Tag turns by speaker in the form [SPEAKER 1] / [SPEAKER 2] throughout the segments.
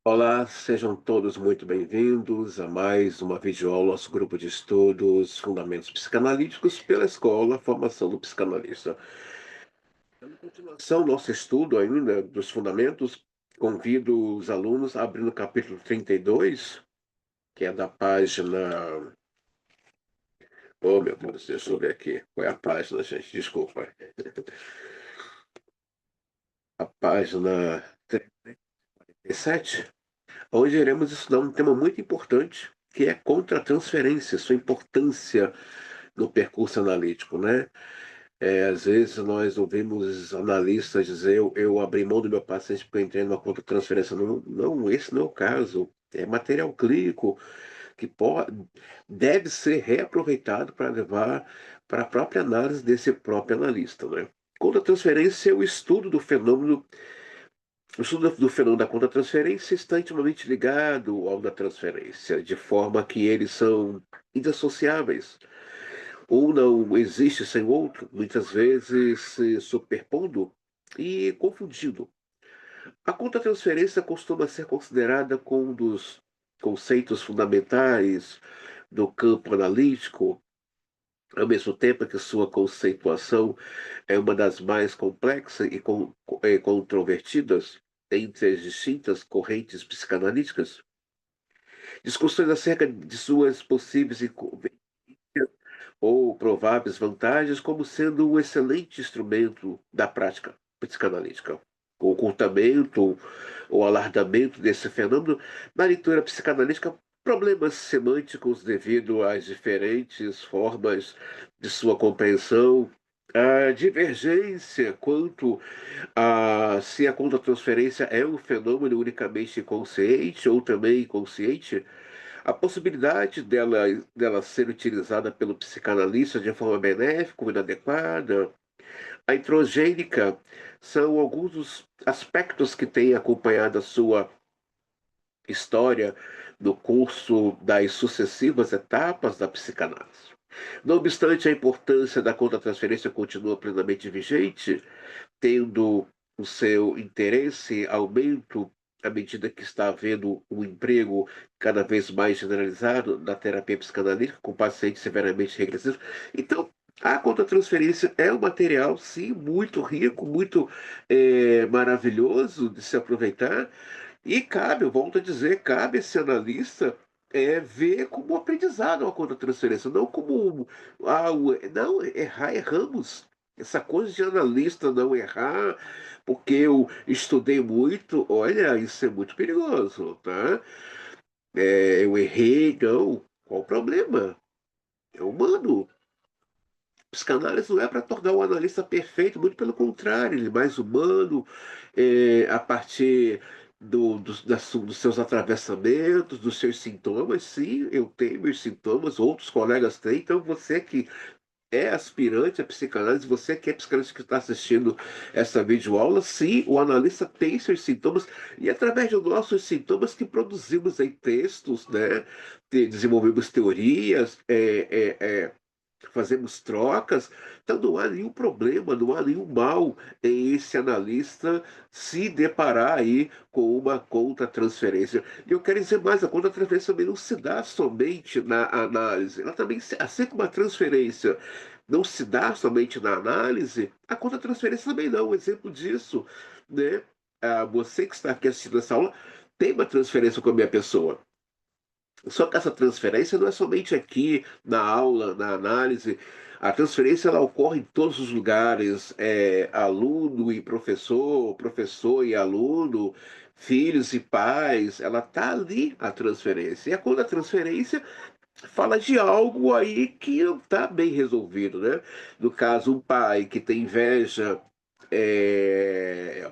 [SPEAKER 1] Olá, sejam todos muito bem-vindos a mais uma videoaula, nosso grupo de estudos Fundamentos Psicanalíticos pela Escola Formação do Psicanalista. Na continuação, nosso estudo ainda dos fundamentos, convido os alunos a abrir no capítulo 32, que é da página. Oh, meu Deus, deixa eu ver aqui. Qual é a página, gente? Desculpa. A página 37, onde iremos estudar um tema muito importante, que é contra-transferência, sua importância no percurso analítico, né? Às vezes nós ouvimos analistas dizer eu abri mão do meu paciente porque eu entrei numa contra-transferência. Não, não, esse não é o caso. É material clínico que deve ser reaproveitado para levar para a própria análise desse próprio analista, né? Contra-transferência é o estudo do fenômeno. O estudo do fenômeno da contra-transferência está intimamente ligado ao da transferência, de forma que eles são indissociáveis. Um não existe sem o outro, muitas vezes se superpondo e confundindo. A contra-transferência costuma ser considerada como um dos conceitos fundamentais do campo analítico, ao mesmo tempo que sua conceituação é uma das mais complexas e controvertidas entre as distintas correntes psicanalíticas. Discussões acerca de suas possíveis ou prováveis vantagens como sendo um excelente instrumento da prática psicanalítica. O ocultamento ou alargamento desse fenômeno na leitura psicanalítica, problemas semânticos devido às diferentes formas de sua compreensão, a divergência quanto a se a contratransferência é um fenômeno unicamente consciente ou também inconsciente, a possibilidade dela ser utilizada pelo psicanalista de forma benéfica ou inadequada, a introgênica, são alguns dos aspectos que têm acompanhado a sua história no curso das sucessivas etapas da psicanálise. Não obstante, a importância da contratransferência continua plenamente vigente, tendo o seu interesse aumento à medida que está havendo um emprego cada vez mais generalizado na terapia psicanalítica com pacientes severamente regressivos. Então, a contra-transferência é um material, sim, muito rico, muito maravilhoso de se aproveitar, e cabe, eu volto a dizer, cabe esse analista ver como aprendizado a contra-transferência, não como não, errar, erramos. Essa coisa de analista não errar, porque eu estudei muito, olha, isso é muito perigoso, tá? Eu errei, não. Qual o problema? É humano. Psicanálise não é para tornar o analista perfeito, muito pelo contrário, ele é mais humano, a partir dos seus atravessamentos, dos seus sintomas. Sim, eu tenho meus sintomas, outros colegas têm, então você que é aspirante à psicanálise, você que é psicanalista que está assistindo essa videoaula, sim, o analista tem seus sintomas, e através dos nossos sintomas que produzimos em textos, né, desenvolvemos teorias, fazemos trocas, então não há nenhum problema, não há nenhum mal em esse analista se deparar aí com uma contra-transferência. E eu quero dizer mais, a contra-transferência também não se dá somente na análise, ela também, assim como a transferência não se dá somente na análise, a contra-transferência também não. Um exemplo disso, né? Você que está aqui assistindo essa aula tem uma transferência com a minha pessoa. Só que essa transferência não é somente aqui na aula, na análise. A transferência ela ocorre em todos os lugares, aluno e professor, professor e aluno, filhos e pais. Ela está ali a transferência. E quando a transferência fala de algo aí que não está bem resolvido, né? No caso, um pai que tem inveja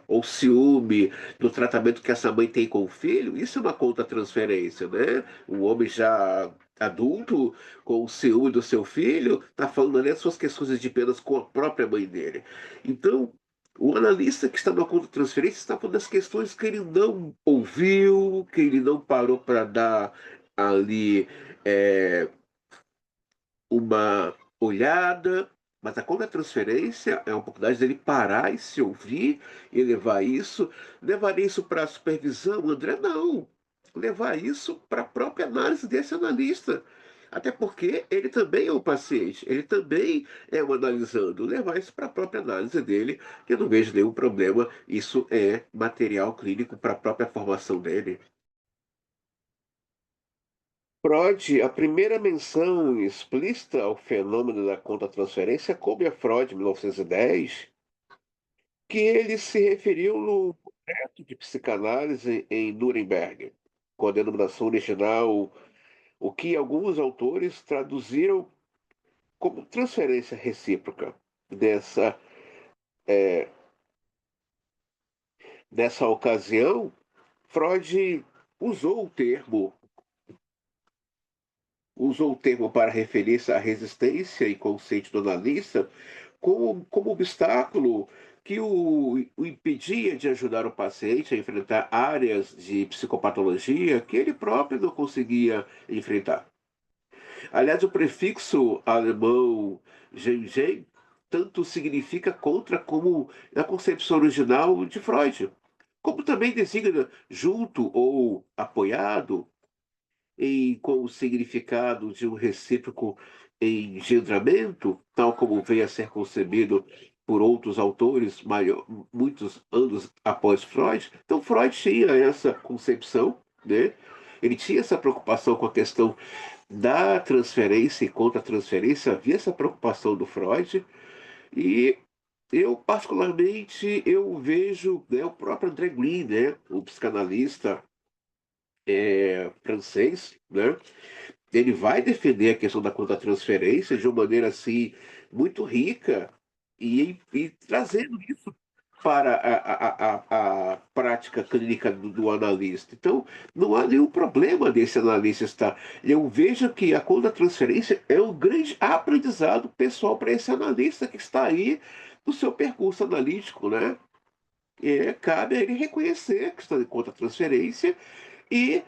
[SPEAKER 1] ou ciúme do tratamento que essa mãe tem com o filho, isso é uma contra-transferência, né? O homem já adulto, com o ciúme do seu filho, está falando ali as suas questões de penas com a própria mãe dele. Então, o analista que está na contra-transferência está falando das questões que ele não ouviu, que ele não parou para dar ali é, uma olhada, Mas a contra-transferência é a oportunidade dele parar e se ouvir e levar isso para a supervisão, André, não. Levar isso para a própria análise desse analista. Até porque ele também é um paciente, ele também é um analisando. Levar isso para a própria análise dele, que eu não vejo nenhum problema. Isso é material clínico para a própria formação dele. Freud, a primeira menção explícita ao fenômeno da contra-transferência coube a Freud, em 1910, que ele se referiu no Projeto de Psicanálise em Nuremberg, com a denominação original, o que alguns autores traduziram como transferência recíproca. Dessa, Nessa ocasião, Freud usou o termo usou o termo para referir-se à resistência inconsciente do analista como obstáculo que o impedia de ajudar o paciente a enfrentar áreas de psicopatologia que ele próprio não conseguia enfrentar. Aliás, o prefixo alemão "gen", tanto significa contra como na concepção original de Freud, como também designa junto ou apoiado com o significado de um recíproco engendramento, tal como veio a ser concebido por outros autores muitos anos após Freud. Então, Freud tinha essa concepção, né? Ele tinha essa preocupação com a questão da transferência e contra-transferência, havia essa preocupação do Freud, e eu, particularmente, eu vejo, né, o próprio André Green, né, o psicanalista francês, né, ele vai defender a questão da contra-transferência de uma maneira assim muito rica e trazendo isso para a prática clínica do analista. Então, não há nenhum problema desse analista estar. Eu vejo que a contra-transferência é um grande aprendizado pessoal para esse analista que está aí no seu percurso analítico, né? Cabe a ele reconhecer a questão de contra-transferência e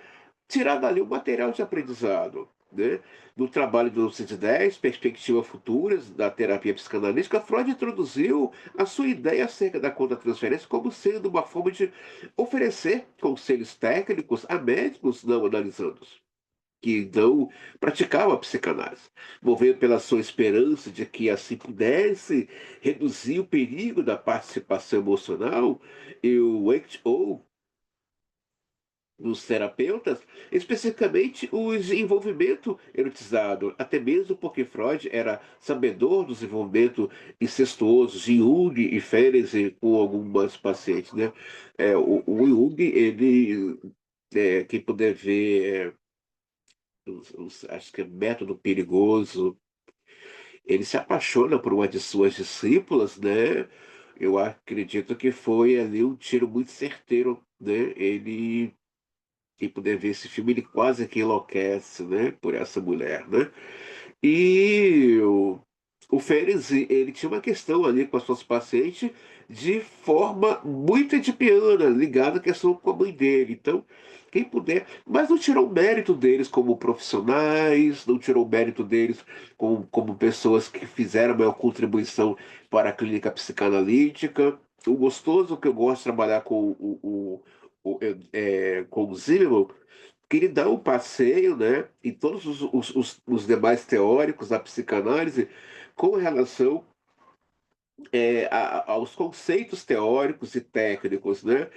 [SPEAKER 1] tirar dali o material de aprendizado, né? No trabalho do 1910, Perspectivas Futuras, da terapia psicanalítica, Freud introduziu a sua ideia acerca da contra-transferência como sendo uma forma de oferecer conselhos técnicos a médicos não analisandos, que não praticavam a psicanálise, movendo pela sua esperança de que assim pudesse reduzir o perigo da participação emocional, e o WHO dos terapeutas, especificamente o desenvolvimento erotizado, até mesmo porque Freud era sabedor do desenvolvimento incestuoso de Jung e Ferenczi com algumas pacientes, né? O Jung, ele, quem puder ver, acho que é Método Perigoso, ele se apaixona por uma de suas discípulas, né? Eu acredito que foi ali um tiro muito certeiro, né? Quem puder ver esse filme, ele quase que enlouquece, né, por essa mulher, né? E o Férez, ele tinha uma questão ali com as suas pacientes de forma muito edipiana, ligada à questão com a mãe dele. Então, quem puder, mas não tirou o mérito deles como profissionais, não tirou o mérito deles como pessoas que fizeram a maior contribuição para a clínica psicanalítica. O gostoso que eu gosto de trabalhar com o Zimmermann, que ele dá um passeio, né, em todos os demais teóricos da psicanálise com relação aos conceitos teóricos e técnicos, né?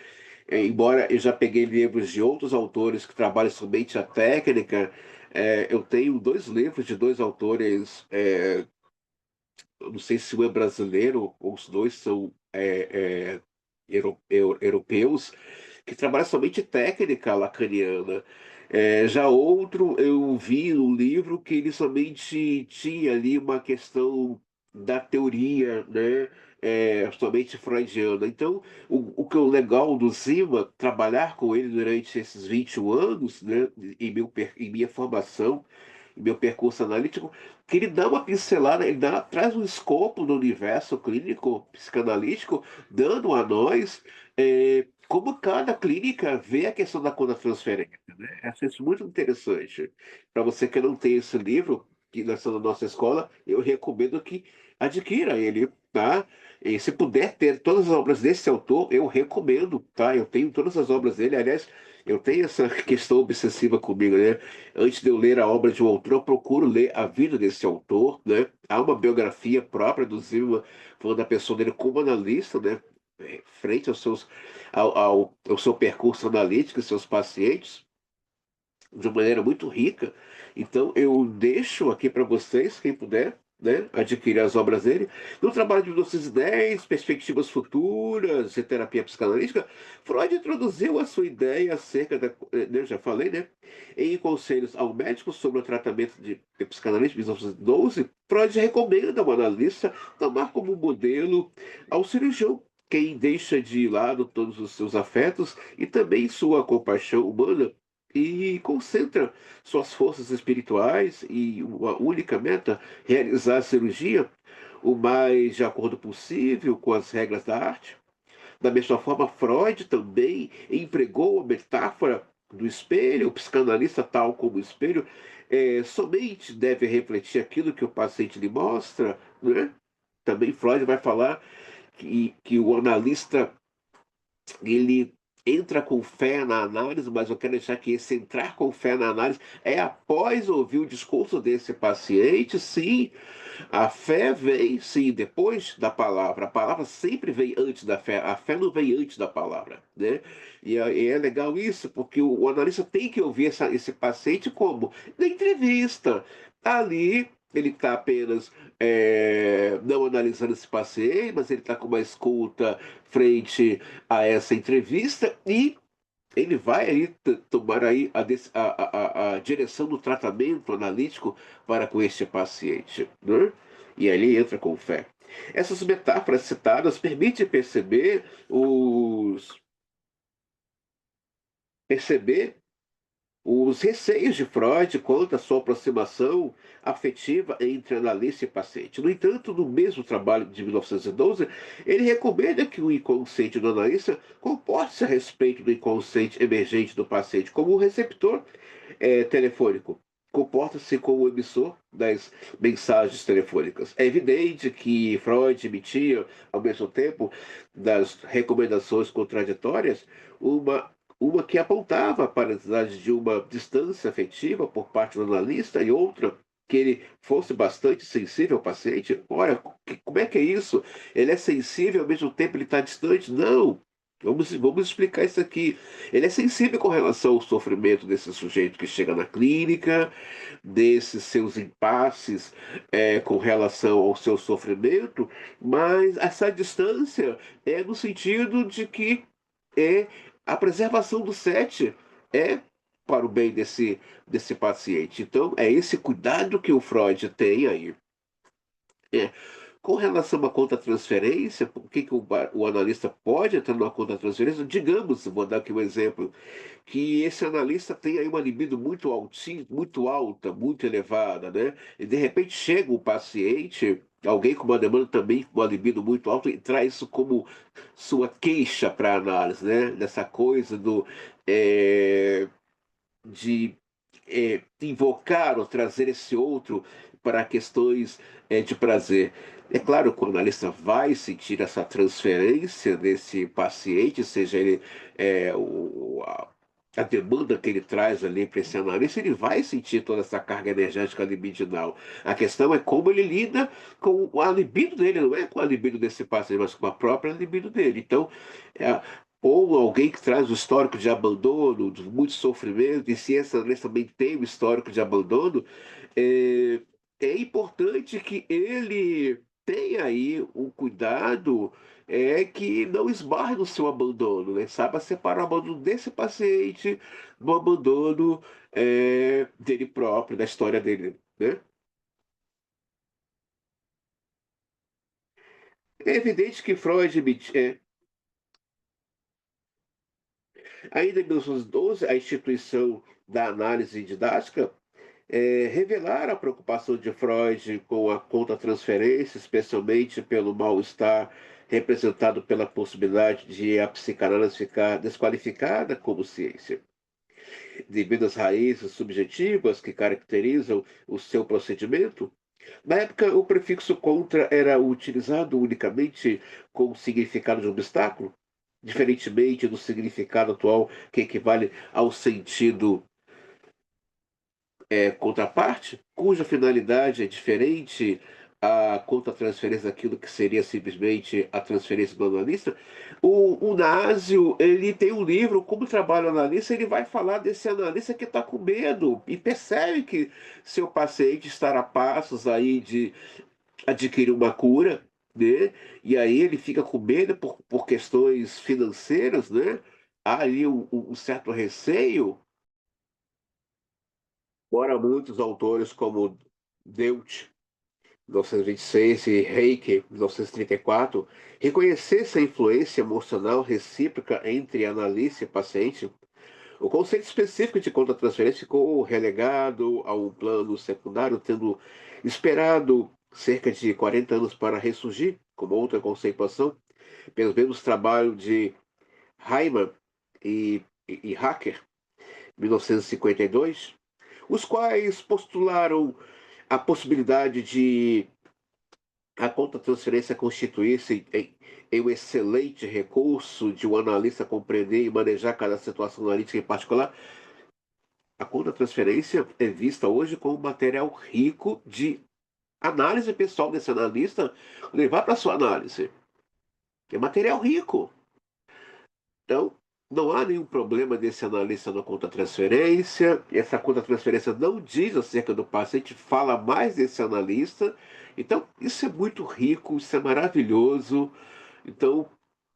[SPEAKER 1] Embora eu já peguei livros de outros autores que trabalham somente a técnica, eu tenho dois livros de dois autores, eu não sei se um é brasileiro ou os dois são europeus, que trabalha somente técnica lacaniana. Já outro, eu vi no livro que ele somente tinha ali uma questão da teoria, né? Somente freudiana. Então, o que é o legal do Zima, trabalhar com ele durante esses 21 anos, né, em minha formação, em meu percurso analítico, que ele dá uma pincelada, traz um escopo do universo clínico, psicanalítico, dando a nós como cada clínica vê a questão da conta transferência, né? Eu acho isso muito interessante. Para você que não tem esse livro, que nasceu na nossa escola, eu recomendo que adquira ele, tá? E se puder ter todas as obras desse autor, eu recomendo, tá? Eu tenho todas as obras dele, aliás, eu tenho essa questão obsessiva comigo, né? Antes de eu ler a obra de um autor, eu procuro ler a vida desse autor, né? Há uma biografia própria do Zimmermann, falando da pessoa dele como analista, né? Frente ao seu percurso analítico e seus pacientes de uma maneira muito rica. Então eu deixo aqui para vocês, quem puder, né, adquirir as obras dele. No trabalho de 1910, Perspectivas Futuras e Terapia Psicanalítica, Freud introduziu a sua ideia acerca da, né, já falei, né, em Conselhos ao Médico sobre o Tratamento de Psicanalista, de 1912, Freud recomenda ao analista tomar como modelo ao cirurgião, quem deixa de lado todos os seus afetos e também sua compaixão humana e concentra suas forças espirituais e uma única meta, realizar a cirurgia o mais de acordo possível com as regras da arte. Da mesma forma, Freud também empregou a metáfora do espelho, o psicanalista tal como o espelho, somente deve refletir aquilo que o paciente lhe mostra, né? Também Freud vai falar que o analista ele entra com fé na análise, mas eu quero deixar que esse entrar com fé na análise é após ouvir o discurso desse paciente, sim. A fé vem, sim, depois da palavra. A palavra sempre vem antes da fé. A fé não vem antes da palavra, né? E é legal isso, porque o analista tem que ouvir esse paciente como? Na entrevista. Ali ele está apenas não analisando esse paciente, mas ele está com uma escuta frente a essa entrevista e ele vai aí tomar aí a direção do tratamento analítico para com este paciente, né? E aí ele entra com fé. Essas metáforas citadas permitem perceber os receios de Freud quanto à sua aproximação afetiva entre analista e paciente. No entanto, no mesmo trabalho de 1912, ele recomenda que o inconsciente do analista comporte-se a respeito do inconsciente emergente do paciente como um receptor telefônico. Comporta-se como o emissor das mensagens telefônicas. É evidente que Freud emitia, ao mesmo tempo, das recomendações contraditórias, uma uma que apontava para a necessidade de uma distância afetiva por parte do analista e outra que ele fosse bastante sensível ao paciente. Olha, como é que é isso? Ele é sensível ao mesmo tempo ele está distante? Não. Vamos explicar isso aqui. Ele é sensível com relação ao sofrimento desse sujeito que chega na clínica, desses seus impasses com relação ao seu sofrimento, mas essa distância é no sentido de que é a preservação do set é para o bem desse paciente. Então, é esse cuidado que o Freud tem aí. É. Com relação à conta transferência, por que o analista pode entrar numa conta transferência? Digamos, vou dar aqui um exemplo, que esse analista tem aí uma libido muito altinha, muito alta, muito elevada, né? E de repente chega o paciente, alguém com uma demanda também com uma libido muito alta, e traz isso como sua queixa para análise, né? Dessa coisa eh, de invocar ou trazer esse outro para questões de prazer. É claro que o analista vai sentir essa transferência desse paciente, seja ele a demanda que ele traz ali para esse analista, ele vai sentir toda essa carga energética libidinal. A questão é como ele lida com a libido dele, não é com a libido desse paciente, mas com a própria libido dele. Então, é, ou alguém que traz o histórico de abandono, de muito sofrimento, e se essa doença também tem o histórico de abandono, é, é importante que ele tenha aí um cuidado que não esbarre no seu abandono, né? Saiba separar o abandono desse paciente do abandono dele próprio, da história dele, né? É evidente que Freud, ainda em 1912, a instituição da análise didática revelar a preocupação de Freud com a contra-transferência, especialmente pelo mal-estar representado pela possibilidade de a psicanálise ficar desqualificada como ciência. devido às raízes subjetivas que caracterizam o seu procedimento? Na época, o prefixo contra era utilizado unicamente com o significado de obstáculo, diferentemente do significado atual, que equivale ao sentido contraparte, cuja finalidade é diferente a contra-transferência daquilo que seria simplesmente a transferência do analista. O Násio, ele tem um livro, Como Trabalha o Analista, ele vai falar desse analista que está com medo e percebe que seu paciente está a passos aí de adquirir uma cura, né? E aí ele fica com medo por questões financeiras, né? Há ali um certo receio. Embora muitos autores como Deutsch, 1926, e Reiki, 1934, reconhecessem a influência emocional recíproca entre analista e paciente, o conceito específico de contra-transferência ficou relegado a um plano secundário, tendo esperado cerca de 40 anos para ressurgir como outra conceituação, pelos mesmos trabalhos de Hyman e Hacker, 1952, os quais postularam a possibilidade de a conta-transferência constituir-se em um excelente recurso de um analista compreender e manejar cada situação analítica em particular. A conta-transferência é vista hoje como um material rico de análise pessoal desse analista, levar para sua análise. É material rico. Então, não há nenhum problema desse analista na conta-transferência. Essa conta-transferência não diz acerca do paciente, fala mais desse analista. Então, isso é muito rico, isso é maravilhoso. Então,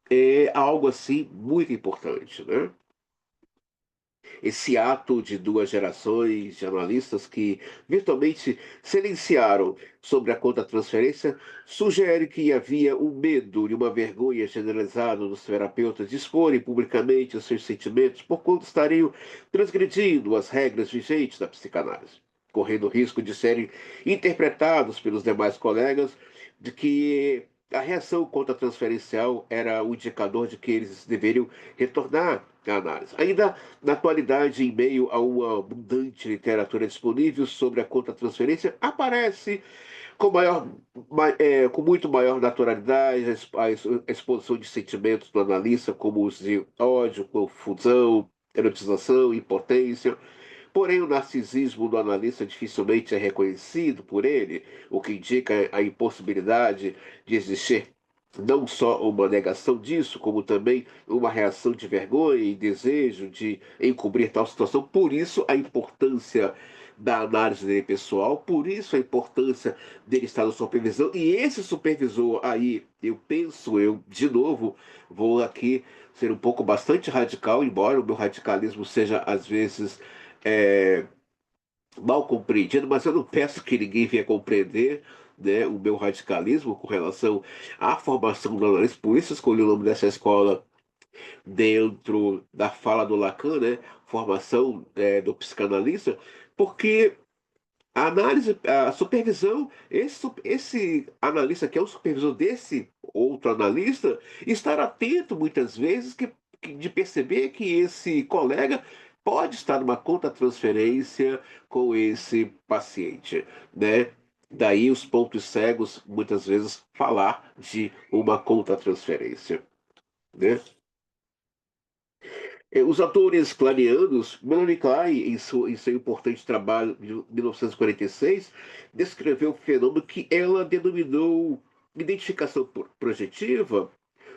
[SPEAKER 1] é algo assim muito importante, né? Esse ato de duas gerações de analistas que virtualmente silenciaram sobre a conta-transferência sugere que havia um medo e uma vergonha generalizada dos terapeutas de exporem publicamente os seus sentimentos por quanto estariam transgredindo as regras vigentes da psicanálise, correndo o risco de serem interpretados pelos demais colegas de que a reação contra-transferencial era o indicador de que eles deveriam retornar à análise. Ainda na atualidade, em meio a uma abundante literatura disponível sobre a contra-transferência, aparece com muito maior naturalidade a exposição de sentimentos do analista, como os de ódio, confusão, erotização, impotência. Porém, o narcisismo do analista dificilmente é reconhecido por ele, o que indica a impossibilidade de existir não só uma negação disso, como também uma reação de vergonha e desejo de encobrir tal situação. Por isso, a importância da análise dele pessoal, por isso a importância dele estar na supervisão. E esse supervisor aí, eu penso, eu de novo vou aqui ser um pouco bastante radical, embora o meu radicalismo seja às vezes é, mal compreendido, mas eu não peço que ninguém venha compreender, né, o meu radicalismo com relação à formação do analista. Por isso escolhi o nome dessa escola dentro da fala do Lacan, né, formação do psicanalista, porque a análise, a supervisão, esse analista que é o supervisor desse outro analista, estar atento muitas vezes de perceber que esse colega pode estar numa conta-transferência com esse paciente, né? Daí os pontos cegos, muitas vezes, falar de uma conta-transferência, né? Os autores clarianos, Melanie Klein, em seu importante trabalho de 1946, descreveu o fenômeno que ela denominou identificação projetiva,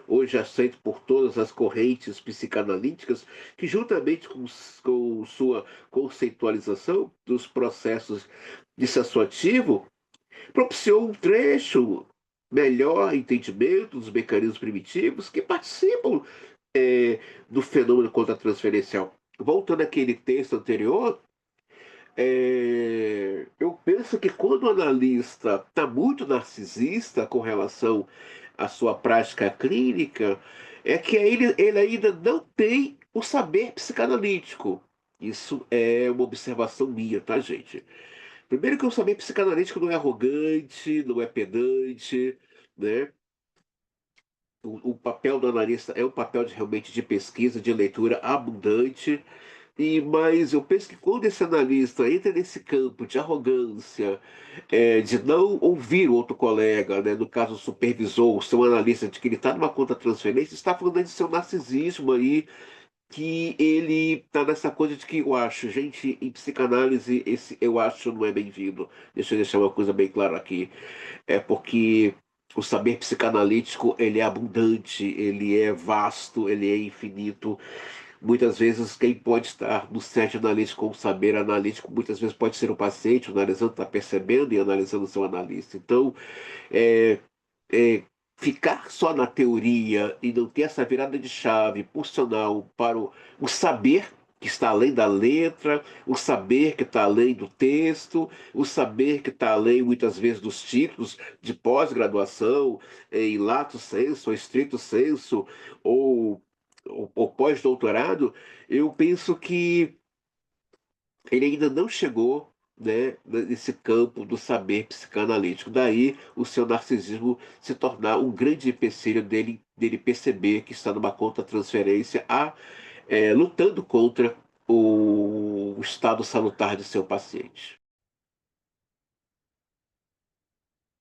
[SPEAKER 1] hoje aceito por todas as correntes psicanalíticas, que juntamente com sua conceitualização dos processos dissociativo, propiciou um trecho melhor entendimento dos mecanismos primitivos que participam é, do fenômeno contra-transferencial. Voltando àquele texto anterior, eu penso que quando o analista está muito narcisista com relação à sua prática clínica, é que ele ainda não tem o saber psicanalítico. Isso é uma observação minha, tá, gente? Primeiro que o saber psicanalítico não é arrogante, não é pedante, né? O papel do analista é um papel realmente de pesquisa, de leitura abundante, Mas eu penso que quando esse analista entra nesse campo de arrogância, de não ouvir o outro colega, né, no caso o supervisor, o seu analista, de que ele está numa conta transferência, está falando de seu narcisismo aí, que ele está nessa coisa de que eu acho, gente, em psicanálise, esse eu acho não é bem-vindo. Deixa eu deixar uma coisa bem clara aqui. É porque o saber psicanalítico, ele é abundante, ele é vasto, ele é infinito. Muitas vezes, quem pode estar no set analítico com o saber analítico, muitas vezes pode ser o paciente, o analisando está percebendo e analisando o seu analista. Então, é, é, ficar só na teoria e não ter essa virada de chave funcional para o saber que está além da letra, o saber que está além do texto, o saber que está além, muitas vezes, dos títulos de pós-graduação, em lato sensu, ou estrito sensu, ou ou pós-doutorado, eu penso que ele ainda não chegou, né, nesse campo do saber psicanalítico. Daí o seu narcisismo se tornar um grande empecilho dele perceber que está numa contra-transferência lutando contra o estado salutar de seu paciente.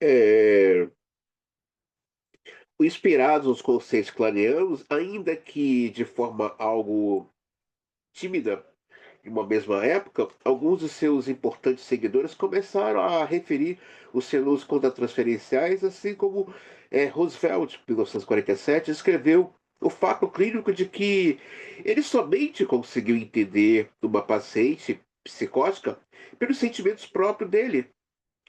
[SPEAKER 1] É, inspirados nos conceitos clareanos, ainda que de forma algo tímida, em uma mesma época, alguns de seus importantes seguidores começaram a referir os selos contratransferenciais, assim como Roosevelt, em 1947, escreveu o fato clínico de que ele somente conseguiu entender uma paciente psicótica pelos sentimentos próprios dele.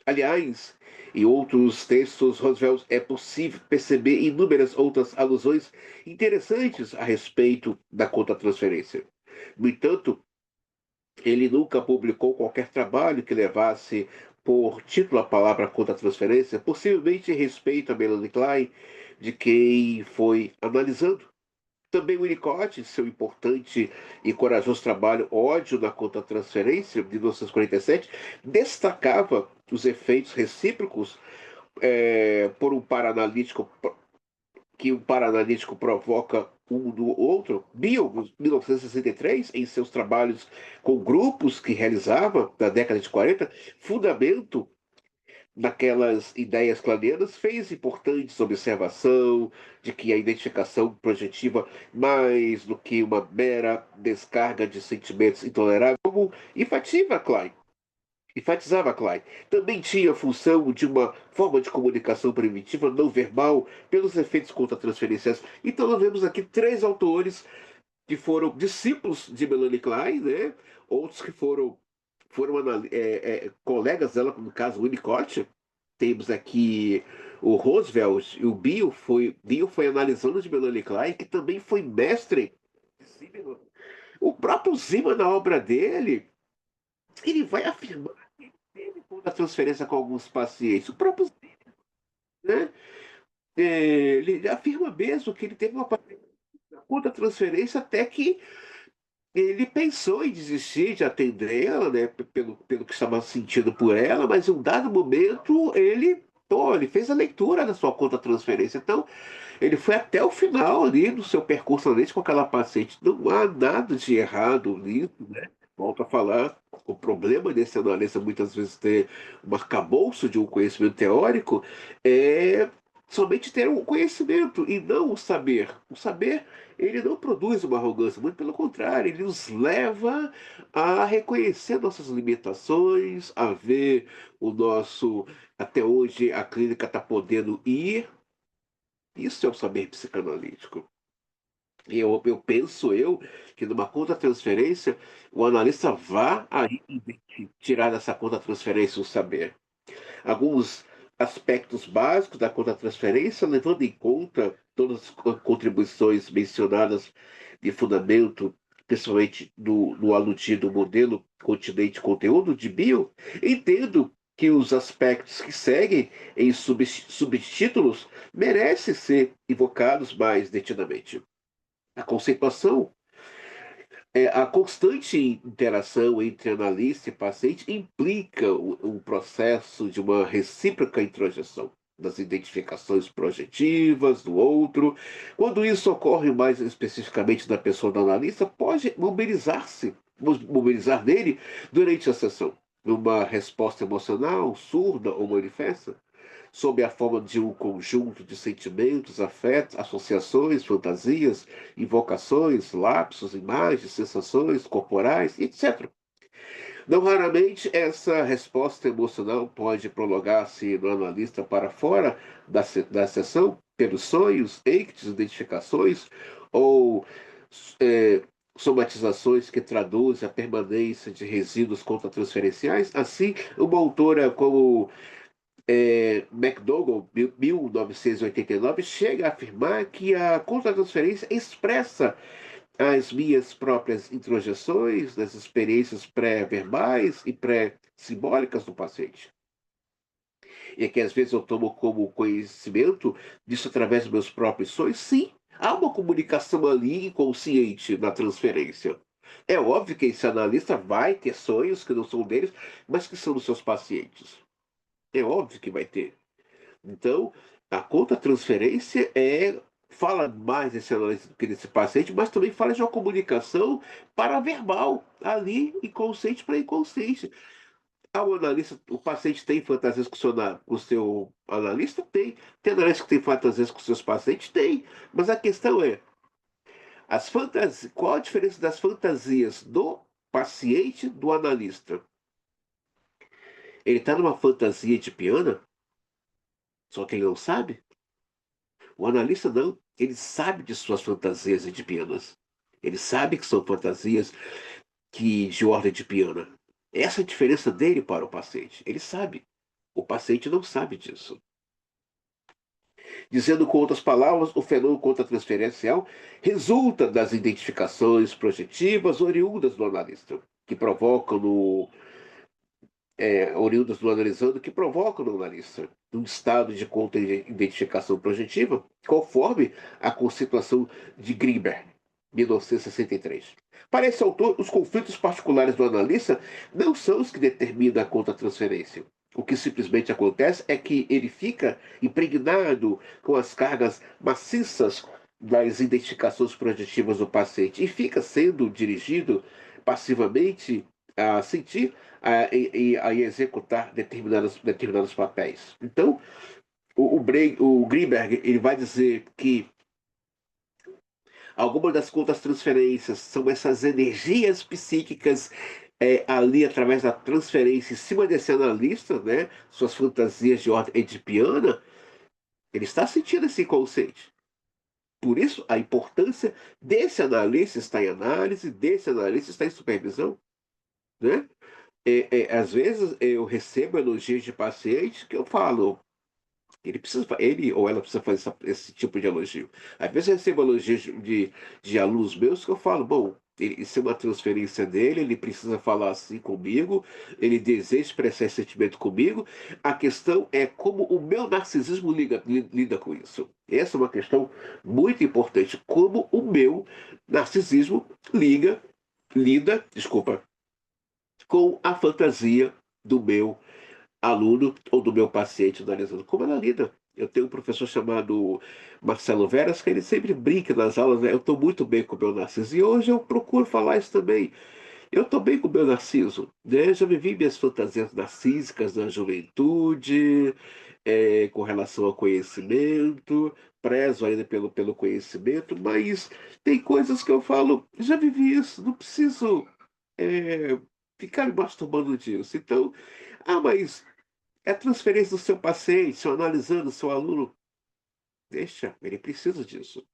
[SPEAKER 1] Aliás, em outros textos, Roosevelt é possível perceber inúmeras outras alusões interessantes a respeito da contratransferência. No entanto, ele nunca publicou qualquer trabalho que levasse por título a palavra contra-transferência, possivelmente em respeito a Melanie Klein, de quem foi analisando. Também Winnicott, seu importante e corajoso trabalho Ódio na Contra-Transferência, de 1947, destacava os efeitos recíprocos por um paranalítico que o paranalítico provoca um do outro. Bill, 1963, em seus trabalhos com grupos que realizava na década de 40, fundamento naquelas ideias clarianas, fez importantes observação de que a identificação projetiva, mais do que uma mera descarga de sentimentos intoleráveis, como enfatizava Klein. Enfatizava Klein. Também tinha a função de uma forma de comunicação primitiva não verbal pelos efeitos contratransferenciais. Então, nós vemos aqui três autores que foram discípulos de Melanie Klein, né? Outros que foram colegas dela, no caso, Winnicott. Temos aqui o Roosevelt e o Bill foi analisando de Melanie Klein, que também foi mestre de Zimmermann. O próprio Zimmermann, na obra dele, ele vai afirmar que teve a transferência com alguns pacientes. O próprio, né? Ele afirma mesmo que ele teve uma conta transferência até que ele pensou em desistir de atender ela, né, pelo que estava sentindo por ela, mas em um dado momento ele fez a leitura da sua conta transferência. Então, ele foi até o final ali do seu percurso analítico com aquela paciente. Não há nada de errado nisso, né? Volto a falar, o problema desse analista muitas vezes ter um arcabouço de um conhecimento teórico é somente ter um conhecimento e não o saber. O saber, ele não produz uma arrogância, muito pelo contrário, ele nos leva a reconhecer nossas limitações, a ver o nosso, até onde a clínica está podendo ir. Isso é o saber psicanalítico. E eu penso que numa conta-transferência, o analista vá aí tirar dessa conta-transferência o saber. Alguns aspectos básicos da conta-transferência, levando em conta todas as contribuições mencionadas de fundamento, principalmente no aludido modelo continente-conteúdo de Bill, entendo que os aspectos que seguem em subtítulos merecem ser invocados mais detidamente. A conceituação a constante interação entre analista e paciente implica um processo de uma recíproca introjeção das identificações projetivas do outro. Quando isso ocorre mais especificamente na pessoa do analista, pode mobilizar-se mobilizar nele durante a sessão, numa resposta emocional, surda ou manifesta, sob a forma de um conjunto de sentimentos, afetos, associações, fantasias, invocações, lapsos, imagens, sensações corporais, etc. Não raramente, essa resposta emocional pode prolongar-se no analista para fora da sessão, pelos sonhos, ectes, identificações ou é, somatizações que traduzem a permanência de resíduos contratransferenciais. Assim, uma autora como McDougall, 1989, chega a afirmar que a contratransferência expressa as minhas próprias introjeções das experiências pré-verbais e pré-simbólicas do paciente. E que às vezes eu tomo como conhecimento disso através dos meus próprios sonhos. Sim, há uma comunicação ali inconsciente na transferência. É óbvio que esse analista vai ter sonhos que não são deles, mas que são dos seus pacientes. É óbvio que vai ter. Então, a conta-transferência fala mais desse analista do que desse paciente, mas também fala de uma comunicação paraverbal, ali, inconsciente para inconsciente. O analista, o paciente tem fantasias com o seu analista? Tem. Tem analista que tem fantasias com seus pacientes? Tem. Mas a questão é, qual a diferença das fantasias do paciente do analista? Ele está numa fantasia de piano, só que ele não sabe? O analista não, ele sabe de suas fantasias edipianas. Ele sabe que são fantasias de ordem edipiana. Essa é a diferença dele para o paciente. Ele sabe. O paciente não sabe disso. Dizendo com outras palavras, o fenômeno contratransferencial resulta das identificações projetivas oriundas do analista, que provocam no oriundas do analisando que provocam no analista um estado de contra-identificação projetiva, conforme a conceituação de Grimberg, 1963. Para esse autor, os conflitos particulares do analista não são os que determinam a contra-transferência. O que simplesmente acontece é que ele fica impregnado com as cargas maciças das identificações projetivas do paciente e fica sendo dirigido passivamente a sentir a executar determinados papéis. Então, o Greenberg ele vai dizer que algumas das contas transferências são essas energias psíquicas ali através da transferência em cima desse analista, né, suas fantasias de ordem edipiana, ele está sentindo esse inconsciente. Por isso, a importância desse analista está em análise, desse analista está em supervisão, né? Às vezes eu recebo elogios de pacientes que eu falo, ele ou ela precisa fazer esse tipo de elogio. Às vezes eu recebo elogios de alunos meus que eu falo, bom, isso é uma transferência dele, ele precisa falar assim comigo, ele deseja expressar esse sentimento comigo. A questão é como o meu narcisismo lida com isso. Essa é uma questão muito importante, como o meu narcisismo lida, com a fantasia do meu aluno ou do meu paciente analisando como ela lida. Eu tenho um professor chamado Marcelo Veras, que ele sempre brinca nas aulas, né? Eu estou muito bem com o meu narciso. E hoje eu procuro falar isso também. Eu estou bem com o meu narciso, né? Já vivi minhas fantasias narcísicas na juventude, com relação ao conhecimento, prezo ainda pelo conhecimento, mas tem coisas que eu falo, já vivi isso, não preciso é, ficar me masturbando disso. Então, mas é a transferência do seu paciente, seu analisando, seu aluno. Deixa, ele precisa disso.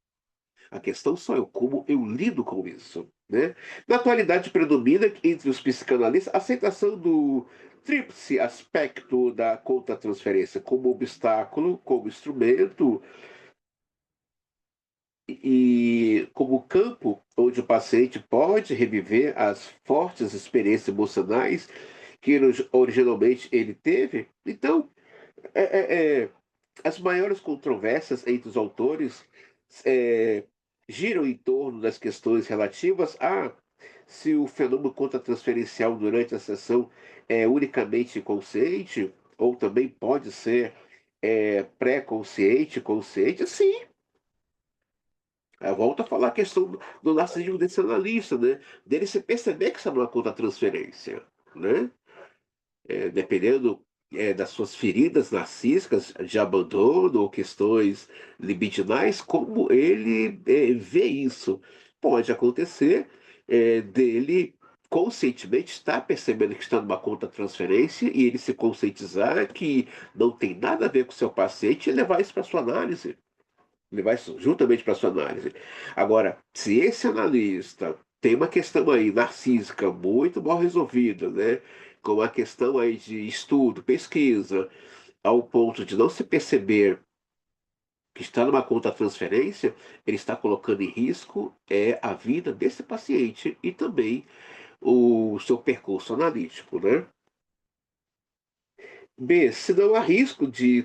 [SPEAKER 1] A questão só é como eu lido com isso, né? Na atualidade, predomina entre os psicanalistas a aceitação do tríplice aspecto da contra-transferência como obstáculo, como instrumento e como campo onde o paciente pode reviver as fortes experiências emocionais que originalmente ele teve. Então, é, é, é, as maiores controvérsias entre os autores é, giram em torno das questões relativas a se o fenômeno contratransferencial durante a sessão é unicamente consciente ou também pode ser pré-consciente, consciente. Sim, Eu volto a falar a questão do narcisismo desse analista, né? Dele se perceber que isso é uma contra-transferência, né? Dependendo das suas feridas narcísicas de abandono ou questões libidinais, como ele vê isso. Pode acontecer dele conscientemente estar percebendo que está numa conta-transferência e ele se conscientizar que não tem nada a ver com o seu paciente e levar isso para sua análise. Levar isso juntamente para sua análise. Agora, se esse analista tem uma questão aí narcísica muito mal resolvida, né? Com uma questão aí de estudo, pesquisa, ao ponto de não se perceber que está numa conta transferência, ele está colocando em risco a vida desse paciente e também o seu percurso analítico, né? B. Se não há risco de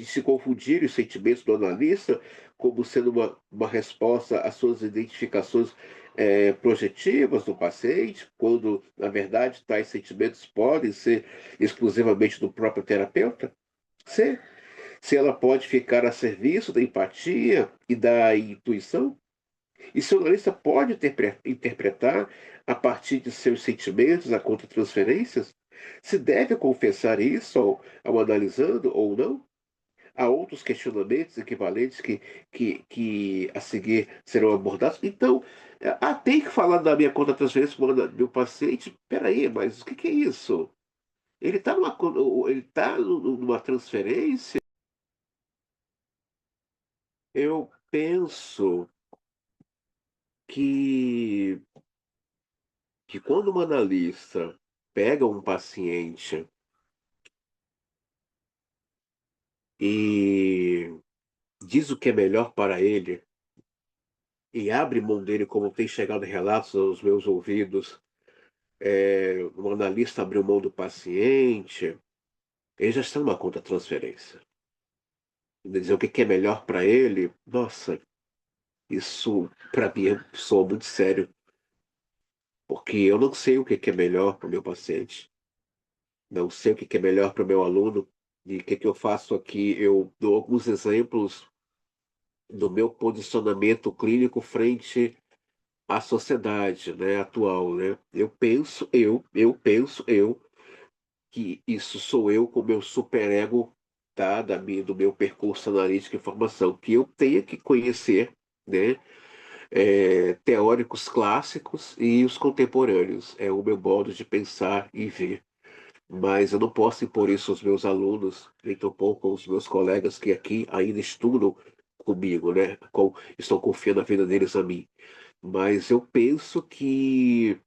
[SPEAKER 1] se confundir os sentimentos do analista como sendo uma resposta às suas identificações projetivas do paciente, quando, na verdade, tais sentimentos podem ser exclusivamente do próprio terapeuta? C. Se ela pode ficar a serviço da empatia e da intuição? E se o analista pode interpretar, a partir de seus sentimentos, a contra-transferências? Se deve confessar isso ao analisando ou não? Há outros questionamentos equivalentes que a seguir serão abordados. Então, tem que falar da minha contra-transferência para o meu paciente. Peraí, mas o que é isso? Ele está numa transferência? Eu penso que quando um analista pega um paciente e diz o que é melhor para ele e abre mão dele, como tem chegado relatos aos meus ouvidos, um analista abriu mão do paciente, ele já está numa conta transferência. Dizer o que é melhor para ele, nossa, isso para mim soa muito sério, porque eu não sei o que é melhor para o meu paciente, não sei o que é melhor para o meu aluno, e o que eu faço aqui, eu dou alguns exemplos do meu posicionamento clínico frente à sociedade, né, atual, né? Eu penso que isso sou eu com meu superego, tá, do meu percurso analítico e formação, que eu tenho que conhecer, né, teóricos clássicos e os contemporâneos. É o meu modo de pensar e ver. Mas eu não posso impor isso aos meus alunos, nem tampouco aos meus colegas que aqui ainda estudam comigo, né? Estão confiando a vida deles a mim. Mas eu penso que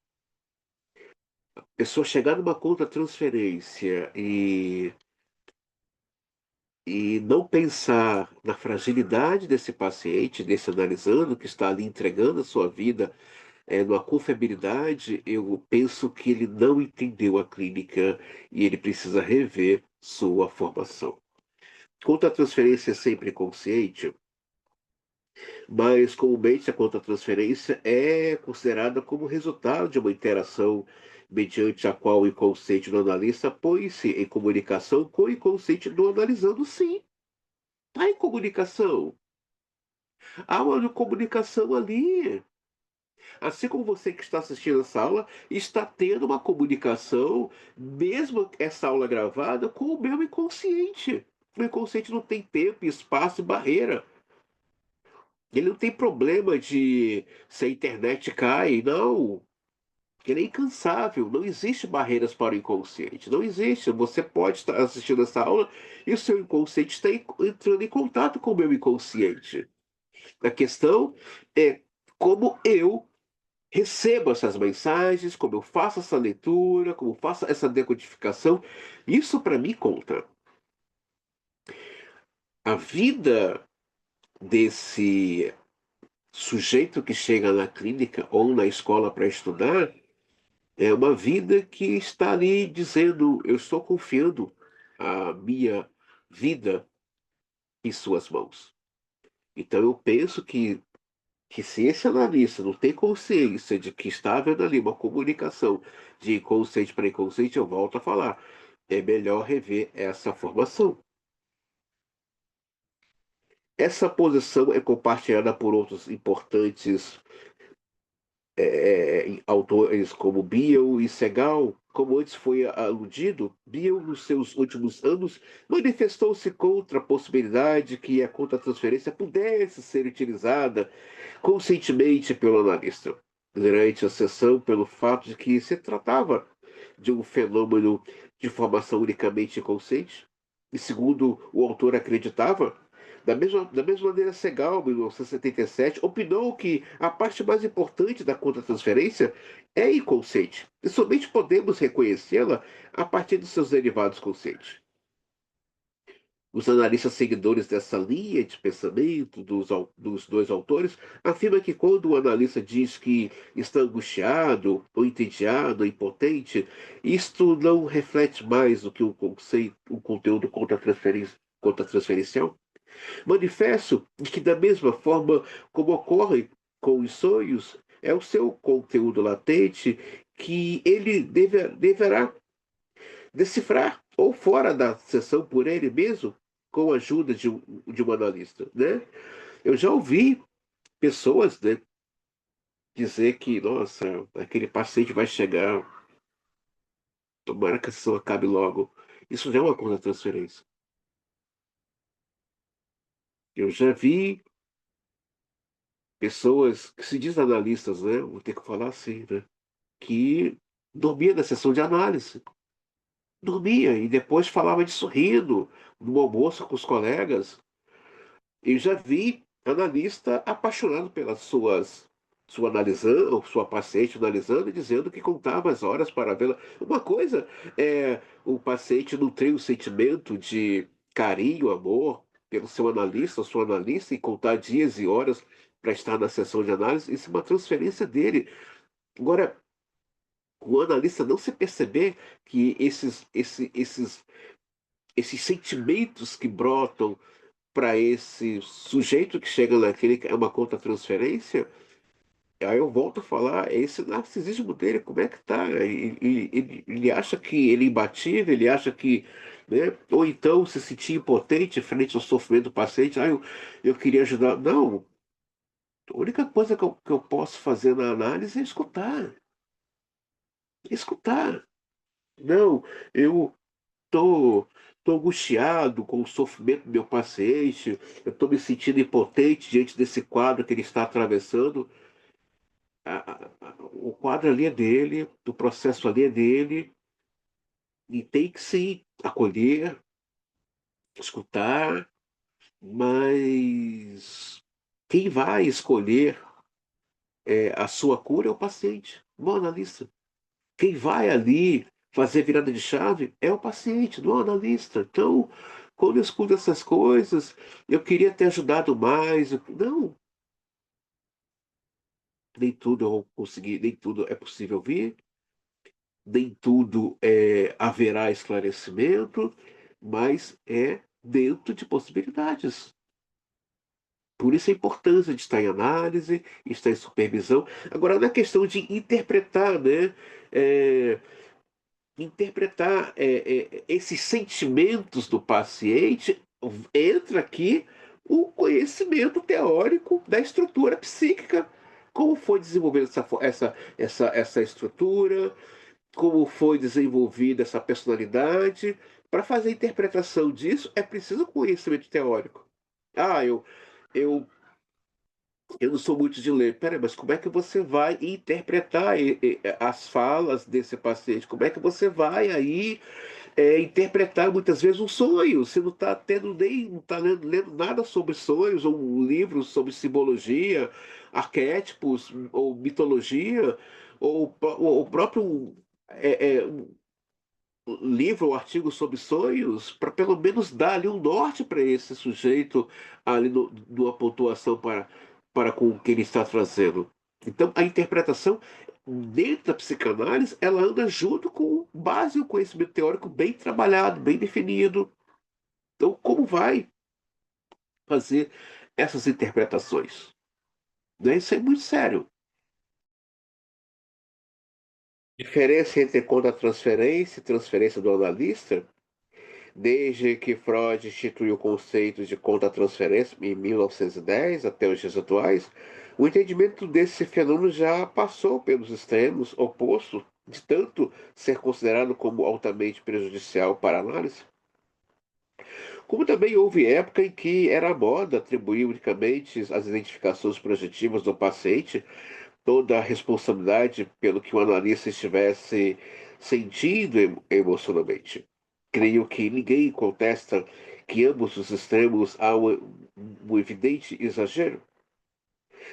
[SPEAKER 1] a pessoa chegar numa conta transferência e não pensar na fragilidade desse paciente, desse analisando, que está ali entregando a sua vida numa confiabilidade, eu penso que ele não entendeu a clínica e ele precisa rever sua formação. Contra-transferência é sempre consciente, mas comumente a contra-transferência é considerada como resultado de uma interação mediante a qual o inconsciente do analista põe-se em comunicação com o inconsciente do analisando, sim. Está em comunicação. Há uma comunicação ali. Assim como você que está assistindo essa aula está tendo uma comunicação, mesmo essa aula gravada, com o meu inconsciente. O inconsciente não tem tempo, espaço e barreira. Ele não tem problema de se a internet cai, não. Ele é incansável, não existe barreiras para o inconsciente, não existe. Você pode estar assistindo essa aula e o seu inconsciente está entrando em contato com o meu inconsciente. A questão é como eu recebo essas mensagens, como eu faço essa leitura, como eu faço essa decodificação. Isso para mim conta. A vida desse sujeito que chega na clínica ou na escola para estudar é uma vida que está ali dizendo: eu estou confiando a minha vida em suas mãos. Então eu penso que se esse analista não tem consciência de que está havendo ali uma comunicação de inconsciente para inconsciente, eu volto a falar, é melhor rever essa formação. Essa posição é compartilhada por outros importantes autores como Biel e Segal. Como antes foi aludido, Biel, nos seus últimos anos, manifestou-se contra a possibilidade que a conta-transferência pudesse ser utilizada conscientemente pelo analista, durante a sessão, pelo fato de que se tratava de um fenômeno de formação unicamente inconsciente, e segundo o autor acreditava, da mesma maneira, Segal, em 1977, opinou que a parte mais importante da conta-transferência é inconsciente, e somente podemos reconhecê-la a partir dos seus derivados conscientes. Os analistas seguidores dessa linha de pensamento dos dois autores afirmam que quando o analista diz que está angustiado, ou entediado, ou impotente, isto não reflete mais do que o conceito, o conteúdo contra-transferencial. Manifesto de que, da mesma forma como ocorre com os sonhos, é o seu conteúdo latente que ele deverá decifrar ou fora da sessão por ele mesmo, com a ajuda de um analista, né? Eu já ouvi pessoas, né, dizer que, nossa, aquele paciente vai chegar, tomara que a sessão acabe logo. Isso já é uma contra-transferência. Eu já vi pessoas que se dizem analistas, né? Vou ter que falar assim, né? Que dormia na sessão de análise. Dormia e depois falava de sorrindo no almoço com os colegas. Eu já vi analista apaixonado pelas sua analisando, sua paciente analisando e dizendo que contava as horas para vê-la. Uma coisa é o paciente nutrir o sentimento de carinho, amor pelo seu analista, sua analista, e contar dias e horas para estar na sessão de análise. Isso é uma transferência dele. Agora, o analista não se perceber que esses sentimentos que brotam para esse sujeito que chega naquele é uma conta-transferência, aí eu volto a falar, é esse narcisismo dele, como é que tá? Ele acha que ele é imbatível, ele acha que, né? Ou então se sentir impotente frente ao sofrimento do paciente, eu queria ajudar. Não, a única coisa que eu posso fazer na análise é escutar. Escutar. Não, eu tô, tô angustiado com o sofrimento do meu paciente, eu estou me sentindo impotente diante desse quadro que ele está atravessando. O quadro ali é dele, o processo ali é dele, e tem que sim acolher, escutar, mas quem vai escolher a sua cura é o paciente, não o analista. Quem vai ali fazer virada de chave é o paciente, não o analista. Então, quando eu escuto essas coisas, eu queria ter ajudado mais. Não, nem tudo eu vou conseguir, nem tudo é possível vir, nem tudo haverá esclarecimento, mas é dentro de possibilidades. Por isso a importância de estar em análise, estar em supervisão. Agora, na questão de interpretar, né? É, interpretar esses sentimentos do paciente, entra aqui o conhecimento teórico da estrutura psíquica. Como foi desenvolvida essa estrutura, como foi desenvolvida essa personalidade. Para fazer a interpretação disso, é preciso conhecimento teórico. Ah, eu, eu não sou muito de ler. Peraí, mas como é que você vai interpretar as falas desse paciente? Como é que você vai aí interpretar muitas vezes um sonho? Você não está tendo nem, não está lendo nada sobre sonhos, ou um livro sobre simbologia, arquétipos, ou mitologia, ou o próprio um livro ou artigo sobre sonhos, para pelo menos dar ali um norte para esse sujeito ali numa pontuação para com o que ele está trazendo. Então, a interpretação dentro da psicanálise, ela anda junto com base e o conhecimento teórico bem trabalhado, bem definido. Então, como vai fazer essas interpretações? Né? Isso é muito sério. Diferença entre contra-transferência e transferência do analista. Desde que Freud instituiu o conceito de contra-transferência em 1910 até os dias atuais, o entendimento desse fenômeno já passou pelos extremos opostos de tanto ser considerado como altamente prejudicial para a análise, como também houve época em que era moda atribuir unicamente as identificações projetivas do paciente toda a responsabilidade pelo que o analista estivesse sentindo emocionalmente. Creio que ninguém contesta que ambos os extremos há um evidente exagero,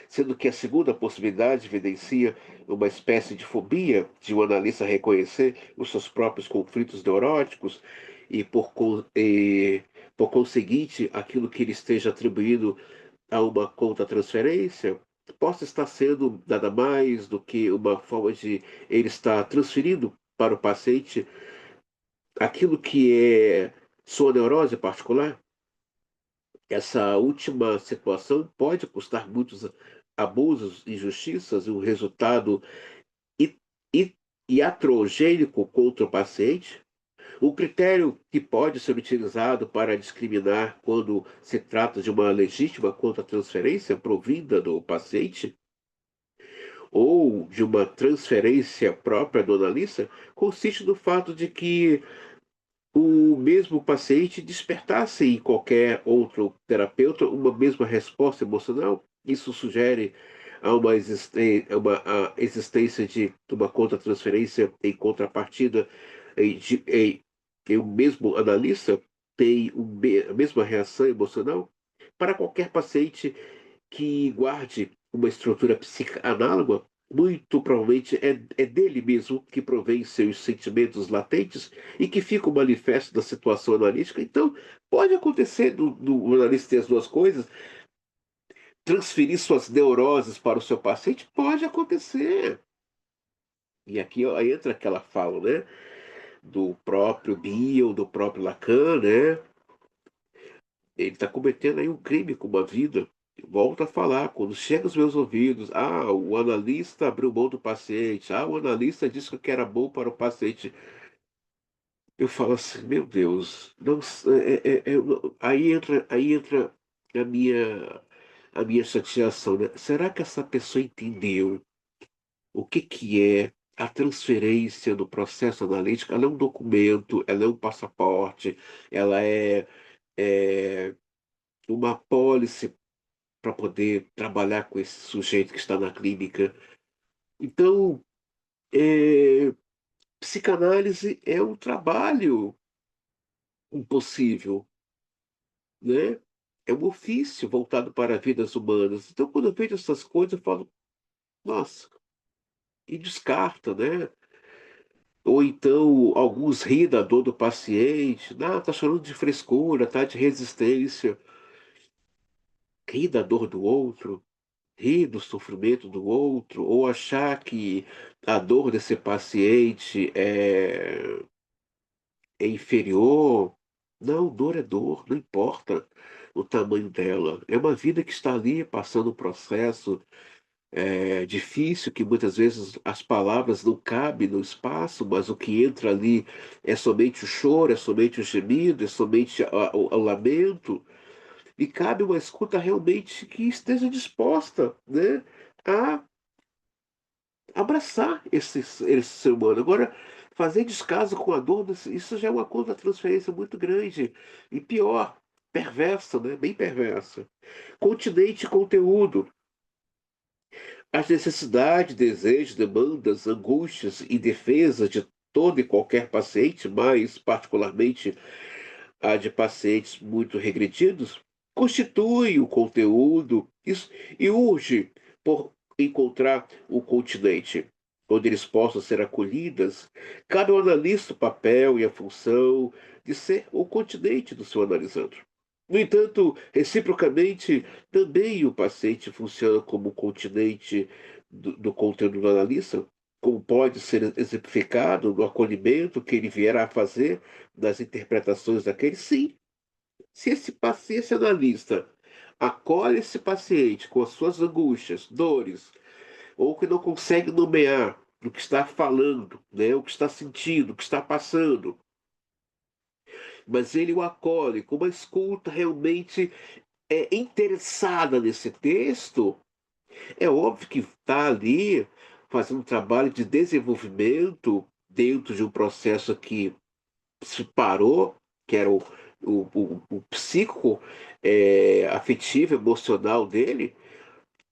[SPEAKER 1] sendo que a segunda possibilidade evidencia uma espécie de fobia de um analista reconhecer os seus próprios conflitos neuróticos e, por conseguinte, aquilo que ele esteja atribuindo a uma conta transferência possa estar sendo nada mais do que uma forma de ele estar transferindo para o paciente aquilo que é sua neurose particular. Essa última situação pode custar muitos abusos, injustiças e um resultado i- i- iatrogênico contra o paciente. Um critério que pode ser utilizado para discriminar quando se trata de uma legítima contra-transferência provinda do paciente ou de uma transferência própria do analista consiste no fato de que o mesmo paciente despertasse em qualquer outro terapeuta uma mesma resposta emocional. Isso sugere a existência de uma contra-transferência em contrapartida em o mesmo analista tem a mesma reação emocional. Para qualquer paciente que guarde uma estrutura psíquica análoga, muito provavelmente é dele mesmo que provém seus sentimentos latentes e que ficam manifestos da situação analítica. Então, pode acontecer do analista ter as duas coisas, transferir suas neuroses para o seu paciente, pode acontecer. E aqui ó, entra aquela fala, né, do próprio Bill, do próprio Lacan, né? Ele está cometendo aí um crime com uma vida. Volto a falar, quando chega aos meus ouvidos, o analista abriu mão do paciente, o analista disse que era bom para o paciente. Eu falo assim, meu Deus, não, aí entra a minha chateação, né? Será que essa pessoa entendeu o que é a transferência do processo analítico? Ela é um documento, ela é um passaporte, ela é uma apólice para poder trabalhar com esse sujeito que está na clínica. Então, psicanálise é um trabalho impossível, né? É um ofício voltado para vidas humanas. Então, quando eu vejo essas coisas, eu falo, nossa, e descarta, né? Ou então, alguns riem da dor do paciente, não, tá chorando de frescura, tá de resistência, ri da dor do outro. Rir do sofrimento do outro ou achar que a dor desse paciente é inferior. Não, dor é dor, não importa o tamanho dela. É uma vida que está ali passando um processo difícil, que muitas vezes as palavras não cabem no espaço, mas o que entra ali é somente o choro, é somente o gemido, é somente o lamento. E cabe uma escuta realmente que esteja disposta, né, a abraçar esse ser humano. Agora, fazer descaso com a dor, isso já é uma contra-transferência muito grande. E pior, perversa, né? Bem perversa. Continente conteúdo. As necessidades, desejos, demandas, angústias e defesas de todo e qualquer paciente, mas particularmente a de pacientes muito regredidos, constitui o conteúdo e urge por encontrar o continente onde eles possam ser acolhidas. Cabe ao analista o papel e a função de ser o continente do seu analisando. No entanto, reciprocamente, também o paciente funciona como continente do conteúdo do analista, como pode ser exemplificado no acolhimento que ele vier a fazer das interpretações daquele, sim. Se esse analista acolhe esse paciente com as suas angústias, dores, ou que não consegue nomear o que está falando, né, o que está sentindo, o que está passando, mas ele o acolhe com uma escuta realmente interessada nesse texto. É óbvio que está ali fazendo um trabalho de desenvolvimento dentro de um processo que se parou, que era o psíquico, afetivo, emocional dele.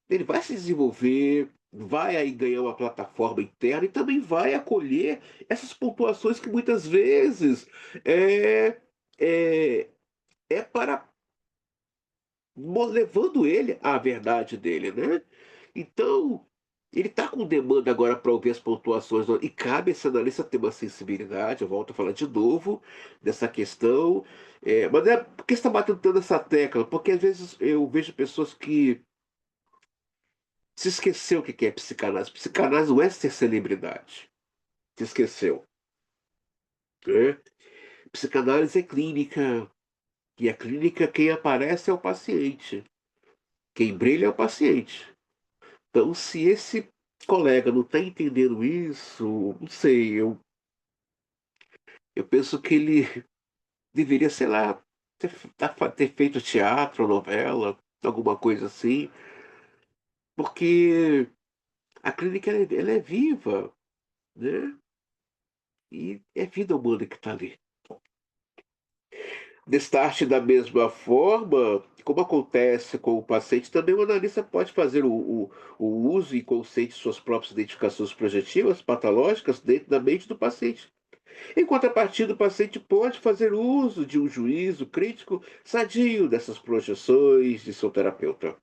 [SPEAKER 1] Ele vai se desenvolver, vai aí ganhar uma plataforma interna e também vai acolher essas pontuações que muitas vezes é, é, é para levando ele à verdade dele, né? Então, ele está com demanda agora para ouvir as pontuações, e cabe a esse analista ter uma sensibilidade. Eu volto a falar de novo dessa questão, mas não é porque está batendo tanto essa tecla, porque às vezes eu vejo pessoas que se esqueceu o que é psicanálise. Psicanálise não é ser celebridade. Se esqueceu, né? Psicanálise é clínica, e a clínica quem aparece é o paciente, quem brilha é o paciente. Então, se esse colega não está entendendo isso, não sei, eu penso que ele deveria, sei lá, ter feito teatro, novela, alguma coisa assim, porque a clínica ela é viva, né? E é vida humana que está ali. Destarte da mesma forma, como acontece com o paciente, também o analista pode fazer o uso e consciente de suas próprias identificações projetivas, patológicas, dentro da mente do paciente. Em contrapartida, o paciente pode fazer uso de um juízo crítico sadio dessas projeções de seu terapeuta,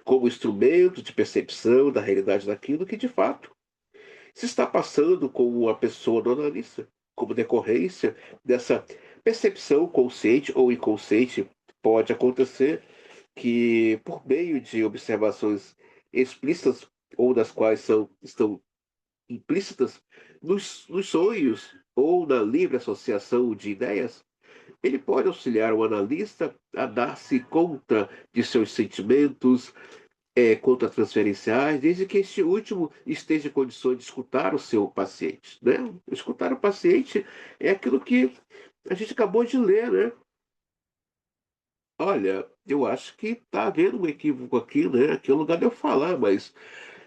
[SPEAKER 1] como instrumento de percepção da realidade daquilo que, de fato, se está passando com a pessoa do analista, como decorrência dessa percepção consciente ou inconsciente. Pode acontecer que, por meio de observações explícitas ou das quais estão implícitas nos sonhos ou na livre associação de ideias, ele pode auxiliar o analista a dar-se conta de seus sentimentos contratransferenciais, desde que este último esteja em condições de escutar o seu paciente, né? Escutar o paciente é aquilo que a gente acabou de ler, né? Olha, eu acho que está havendo um equívoco aqui, né? Aqui é o lugar de eu falar, mas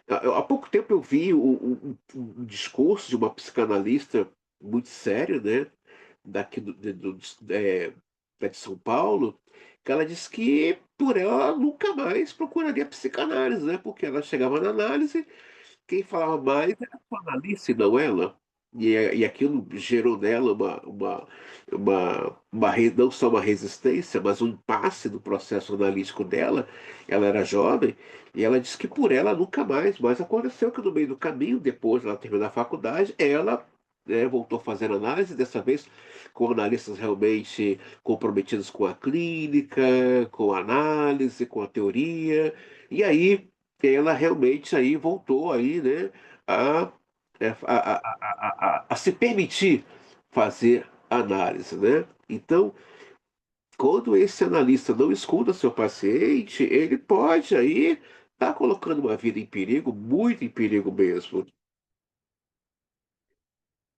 [SPEAKER 1] há pouco tempo eu vi um discurso de uma psicanalista muito séria, né? Daqui de São Paulo, que ela disse que por ela nunca mais procuraria psicanálise, né? Porque ela chegava na análise, quem falava mais era a analista, e não ela. E aquilo gerou nela não só uma resistência, mas um impasse no processo analítico dela. Ela era jovem e ela disse que por ela nunca mais. Mas aconteceu que no meio do caminho, depois de ela terminar a faculdade, ela, né, voltou a fazer análise, dessa vez com analistas realmente comprometidos com a clínica, com a análise, com a teoria. E aí ela realmente aí voltou aí, né, a, a se permitir fazer análise, né? Então, quando esse analista não escuta seu paciente, ele pode aí estar colocando uma vida em perigo, muito em perigo mesmo.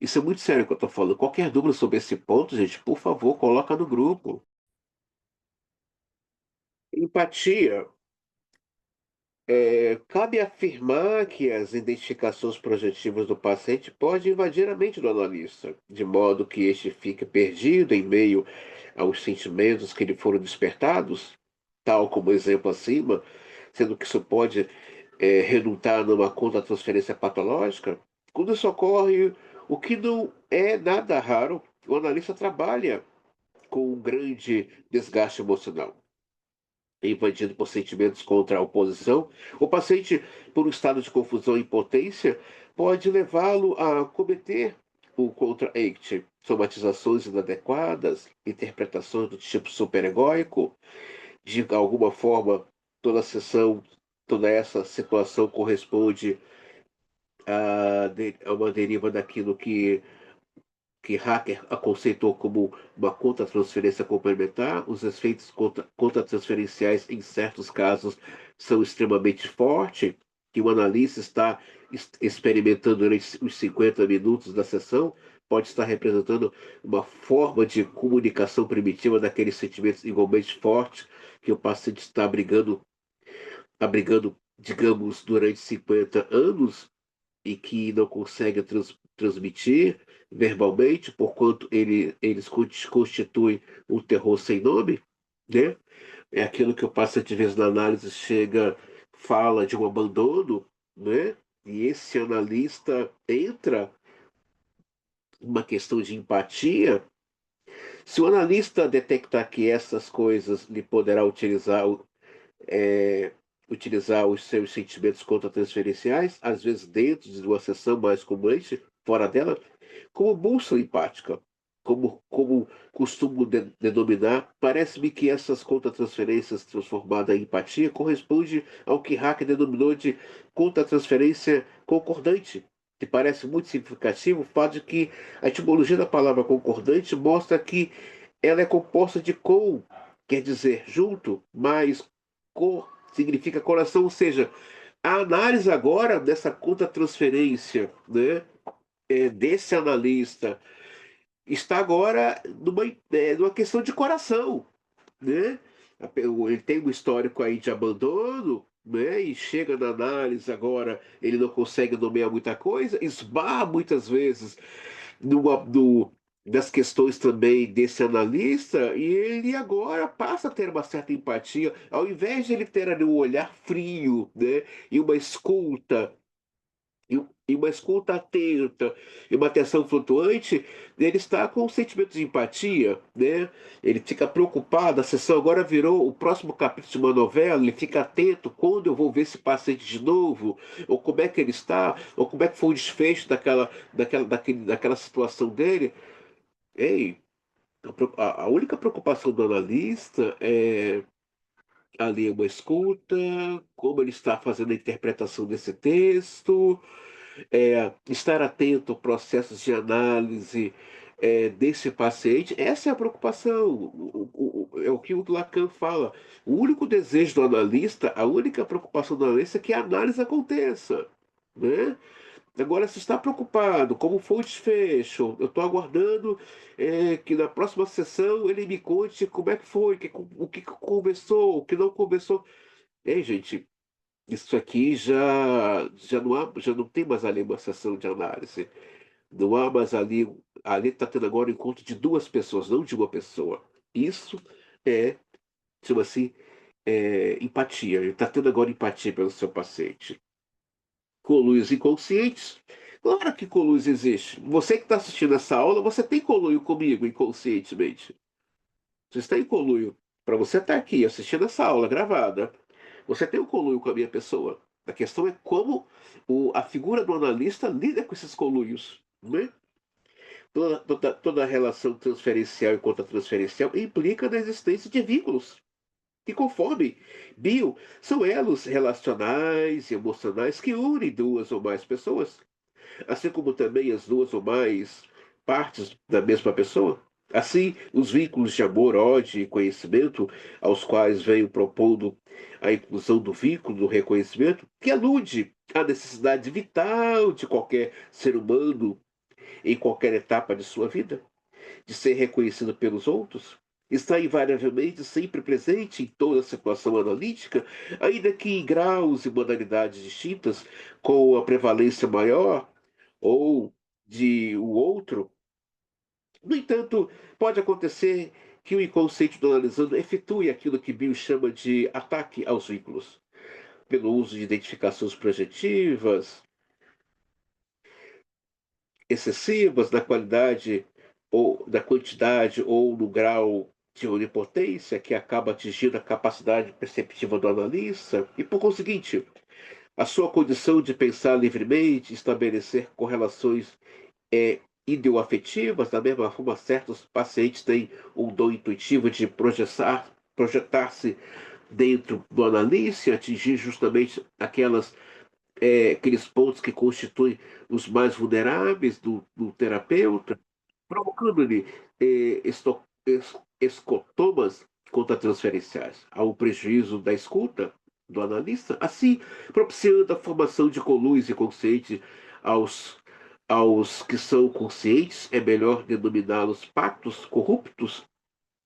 [SPEAKER 1] Isso é muito sério que eu estou falando. Qualquer dúvida sobre esse ponto, gente, por favor, coloca no grupo. Empatia. Cabe afirmar que as identificações projetivas do paciente podem invadir a mente do analista, de modo que este fique perdido em meio aos sentimentos que lhe foram despertados, tal como o exemplo acima, sendo que isso pode redundar numa contra-transferência patológica. Quando isso ocorre, o que não é nada raro, o analista trabalha com um grande desgaste emocional invadido por sentimentos contra a oposição, o paciente, por um estado de confusão e impotência, pode levá-lo a cometer o contra-act, somatizações inadequadas, interpretações do tipo superegóico. De alguma forma, toda a sessão, toda essa situação corresponde a uma deriva daquilo que Hacker conceitou como uma contra-transferência complementar. Os efeitos contra-transferenciais, em certos casos, são extremamente fortes, que o analista está experimentando durante os 50 minutos da sessão. pode estar representando uma forma de comunicação primitiva daqueles sentimentos igualmente fortes que o paciente está abrigando, digamos, durante 50 anos e que não consegue transmitir verbalmente, porquanto eles constituem um terror sem nome, né? É aquilo que o paciente, às vezes, na análise fala de um abandono, né? E esse analista entra numa questão de empatia. Se o analista detectar que essas coisas lhe poderá é, utilizar os seus sentimentos contra-transferenciais, às vezes dentro de uma sessão mais comum, fora dela, como bússola empática, como costumo denominar, parece-me que essas contra-transferências transformadas em empatia corresponde ao que Hacker denominou de contra-transferência concordante, que parece muito significativo o fato de que a etimologia da palavra concordante mostra que ela é composta de com, quer dizer junto, mais cor significa coração, ou seja, a análise agora dessa contra-transferência, né, desse analista está agora numa questão de coração, né? Ele tem um histórico aí de abandono, né? E chega na análise agora, ele não consegue nomear muita coisa, esbarra muitas vezes das questões também desse analista, e ele agora passa a ter uma certa empatia, ao invés de ele ter ali um olhar frio, né? E uma escuta e uma escuta atenta e uma atenção flutuante, ele está com um sentimento de empatia, né? Ele fica preocupado, a sessão agora virou o próximo capítulo de uma novela, ele fica atento quando eu vou ver esse paciente de novo, ou como é que ele está, ou como é que foi o desfecho daquela situação dele. Ei, a única preocupação do analista é ali uma escuta, como ele está fazendo a interpretação desse texto, estar atento a processos de análise desse paciente. Essa é a preocupação. É o que o Lacan fala. O único desejo do analista, a única preocupação do analista é que a análise aconteça, né? Agora, se está preocupado, como foi o desfecho, eu estou aguardando que na próxima sessão ele me conte como é que foi, o que conversou, o que não conversou. Ei, gente, isso aqui já não tem mais ali uma sessão de análise. Não há mais ali está tendo agora o encontro de duas pessoas, não de uma pessoa. Isso é, chama assim, empatia. Ele está tendo agora empatia pelo seu paciente. Conluios inconscientes. Claro que conluios existe. Você que está assistindo essa aula, você tem conluio comigo inconscientemente. Você está em conluio. Para você estar aqui assistindo essa aula gravada, você tem um conluio com a minha pessoa. A questão é como a figura do analista lida com esses conluios, né? Toda relação transferencial e contra-transferencial implica na existência de vínculos que, conforme Bill, são elos relacionais e emocionais que unem duas ou mais pessoas, assim como também as duas ou mais partes da mesma pessoa. Assim, os vínculos de amor, ódio e conhecimento, aos quais venho propondo a inclusão do vínculo do reconhecimento, que alude à necessidade vital de qualquer ser humano em qualquer etapa de sua vida, de ser reconhecido pelos outros, está invariavelmente sempre presente em toda a situação analítica, ainda que em graus e modalidades distintas, com a prevalência maior ou de o outro. No entanto, pode acontecer que o inconsciente do analisando efetue aquilo que Bill chama de ataque aos vínculos, pelo uso de identificações projetivas, excessivas da qualidade ou da quantidade ou no grau de onipotência que acaba atingindo a capacidade perceptiva do analista e, por conseguinte, a sua condição de pensar livremente, estabelecer correlações ideoafetivas, da mesma forma, certos pacientes têm um dom intuitivo de projetar-se dentro do analista e atingir justamente aqueles pontos que constituem os mais vulneráveis do terapeuta, provocando-lhe escotomas contra-transferenciais, ao prejuízo da escuta do analista, assim propiciando a formação de conluios inconscientes aos aos que são conscientes, é melhor denominá-los pactos corruptos,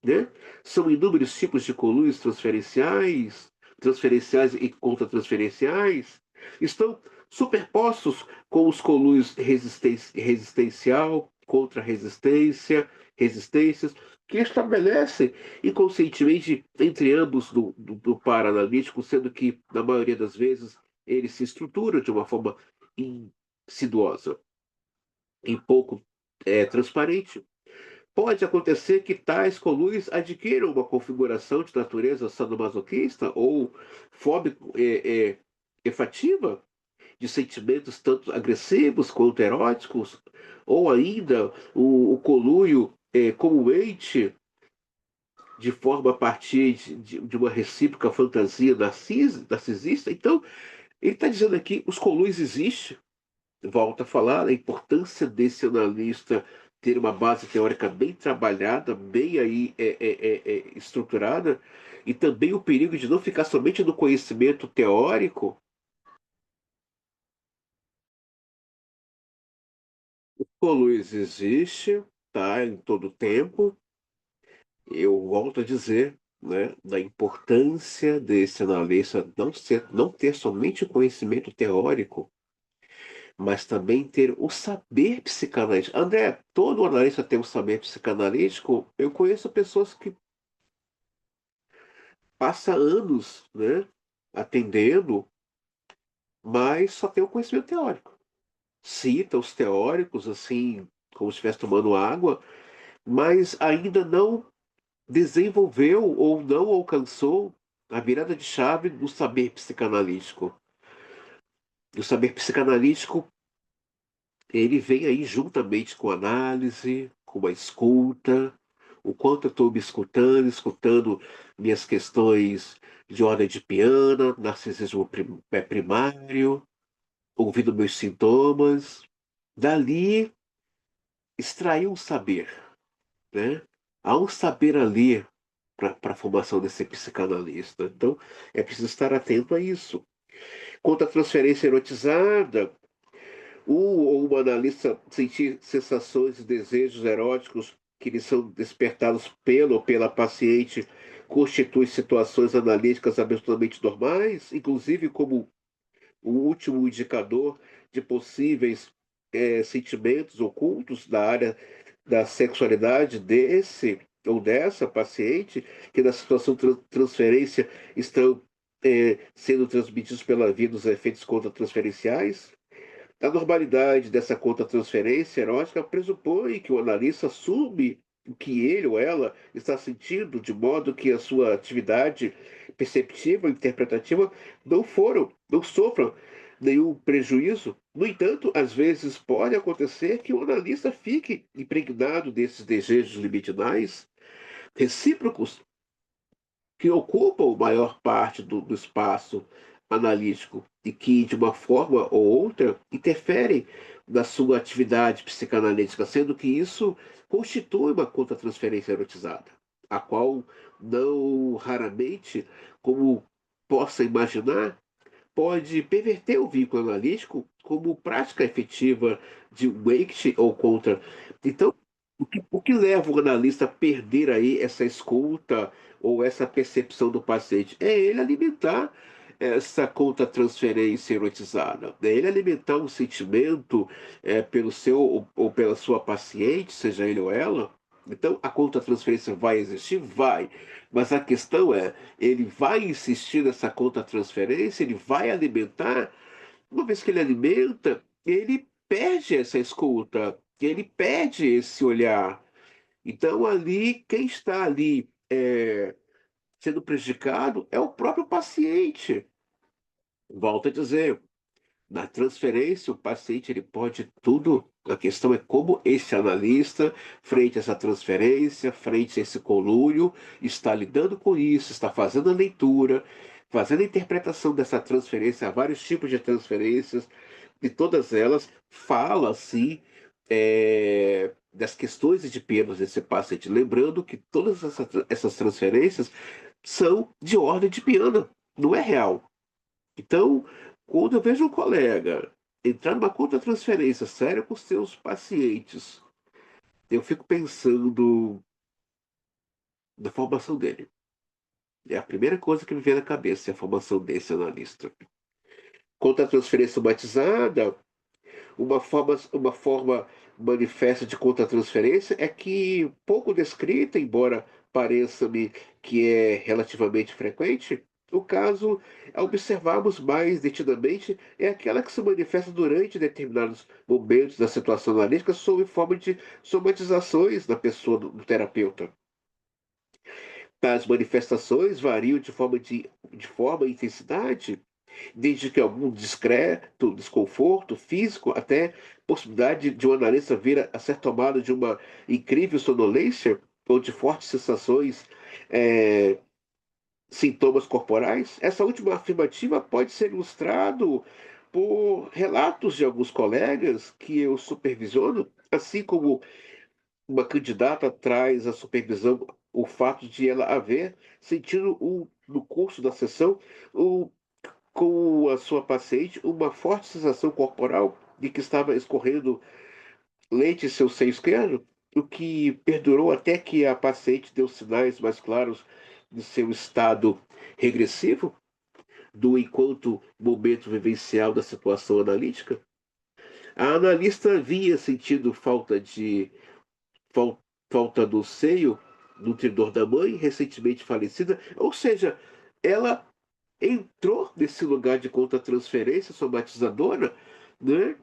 [SPEAKER 1] né? São inúmeros tipos de conluios transferenciais, transferenciais e contratransferenciais, estão superpostos com os conluios resistencial, contra-resistência, resistências, que estabelecem inconscientemente entre ambos do par analítico, sendo que, na maioria das vezes, ele se estrutura de uma forma insidiosa e pouco transparente. Pode acontecer que tais coluios adquiram uma configuração de natureza sadomasoquista ou fóbico-efativa, de sentimentos tanto agressivos quanto eróticos, ou ainda o coluio comumente de forma a partir de uma recíproca fantasia narcisista. Então, ele está dizendo aqui, os coluios existem, volta a falar a importância desse analista ter uma base teórica bem trabalhada, bem aí estruturada, e também o perigo de não ficar somente no conhecimento teórico. O Luiz existe, tá, em todo tempo. Eu volto a dizer, né, da importância desse analista não ter somente o conhecimento teórico, mas também ter o saber psicanalítico. André, todo analista tem um saber psicanalítico. Eu conheço pessoas que passam anos, né, atendendo, mas só tem o conhecimento teórico. Cita os teóricos, assim, como se estivesse tomando água, mas ainda não desenvolveu ou não alcançou a virada de chave do saber psicanalítico. O saber psicanalítico ele vem aí juntamente com a análise, com a escuta, o quanto eu estou me escutando, escutando minhas questões de ordem de piano, narcisismo primário, ouvindo meus sintomas. Dali, extrair um saber, né? Há um saber ali para a formação desse psicanalista. Então, é preciso estar atento a isso. Quanto à transferência erotizada, ou uma analista sentir sensações e desejos eróticos que lhe são despertados pelo ou pela paciente constitui situações analíticas absolutamente normais, inclusive como o último indicador de possíveis sentimentos ocultos da área da sexualidade desse ou dessa paciente, que na situação de transferência estão sendo transmitidos pela via dos efeitos contratransferenciais. A normalidade dessa conta-transferência erótica pressupõe que o analista assume o que ele ou ela está sentindo, de modo que a sua atividade perceptiva, interpretativa, não sofram nenhum prejuízo. No entanto, às vezes pode acontecer que o analista fique impregnado desses desejos libidinais recíprocos que ocupam maior parte do espaço analítico e que, de uma forma ou outra, interferem na sua atividade psicanalítica, sendo que isso constitui uma contratransferência erotizada, a qual não raramente, como possa imaginar, pode perverter o vínculo analítico como prática efetiva de wake ou contra. Então, o que leva o analista a perder aí essa escuta ou essa percepção do paciente? É ele alimentar essa contra-transferência erotizada, é ele alimentar um sentimento pelo seu ou pela sua paciente, seja ele ou ela. Então, a contra-transferência vai existir? Vai. Mas a questão é, ele vai insistir nessa contra-transferência, ele vai alimentar, uma vez que ele alimenta, ele perde essa escuta, ele perde esse olhar. Então, ali, quem está ali sendo prejudicado é o próprio paciente. Volto a dizer, na transferência, o paciente ele pode tudo. A questão é como esse analista, frente a essa transferência, frente a esse conluio, está lidando com isso, está fazendo a leitura, fazendo a interpretação dessa transferência, há vários tipos de transferências, e todas elas falam assim das questões de penas desse paciente. Lembrando que todas essas transferências são de ordem de piano, não é real. Então, quando eu vejo um colega entrar numa contra-transferência séria com seus pacientes, eu fico pensando na formação dele. É a primeira coisa que me vem na cabeça, é a formação desse analista. Contra-transferência somatizada, uma forma manifesta de contra-transferência é que, pouco descrita, embora pareça-me que é relativamente frequente, o caso a observarmos mais detidamente é aquela que se manifesta durante determinados momentos da situação analítica sob forma de somatizações na pessoa do terapeuta. Tais manifestações variam de forma e intensidade, desde que algum discreto desconforto físico até possibilidade de um analista vir a ser tomado de uma incrível sonolência ou de fortes sensações, eh, sintomas corporais. Essa última afirmativa pode ser ilustrado por relatos de alguns colegas que eu supervisiono, assim como uma candidata traz à supervisão o fato de ela haver sentido no curso da sessão um com a sua paciente uma forte sensação corporal de que estava escorrendo leite em seu seio esquerdo, o que perdurou até que a paciente deu sinais mais claros de seu estado regressivo, do enquanto momento vivencial da situação analítica. A analista vinha sentindo fal- falta do seio nutridor da mãe, recentemente falecida, ou seja, ela entrou nesse lugar de contra-transferência somatizadora, né,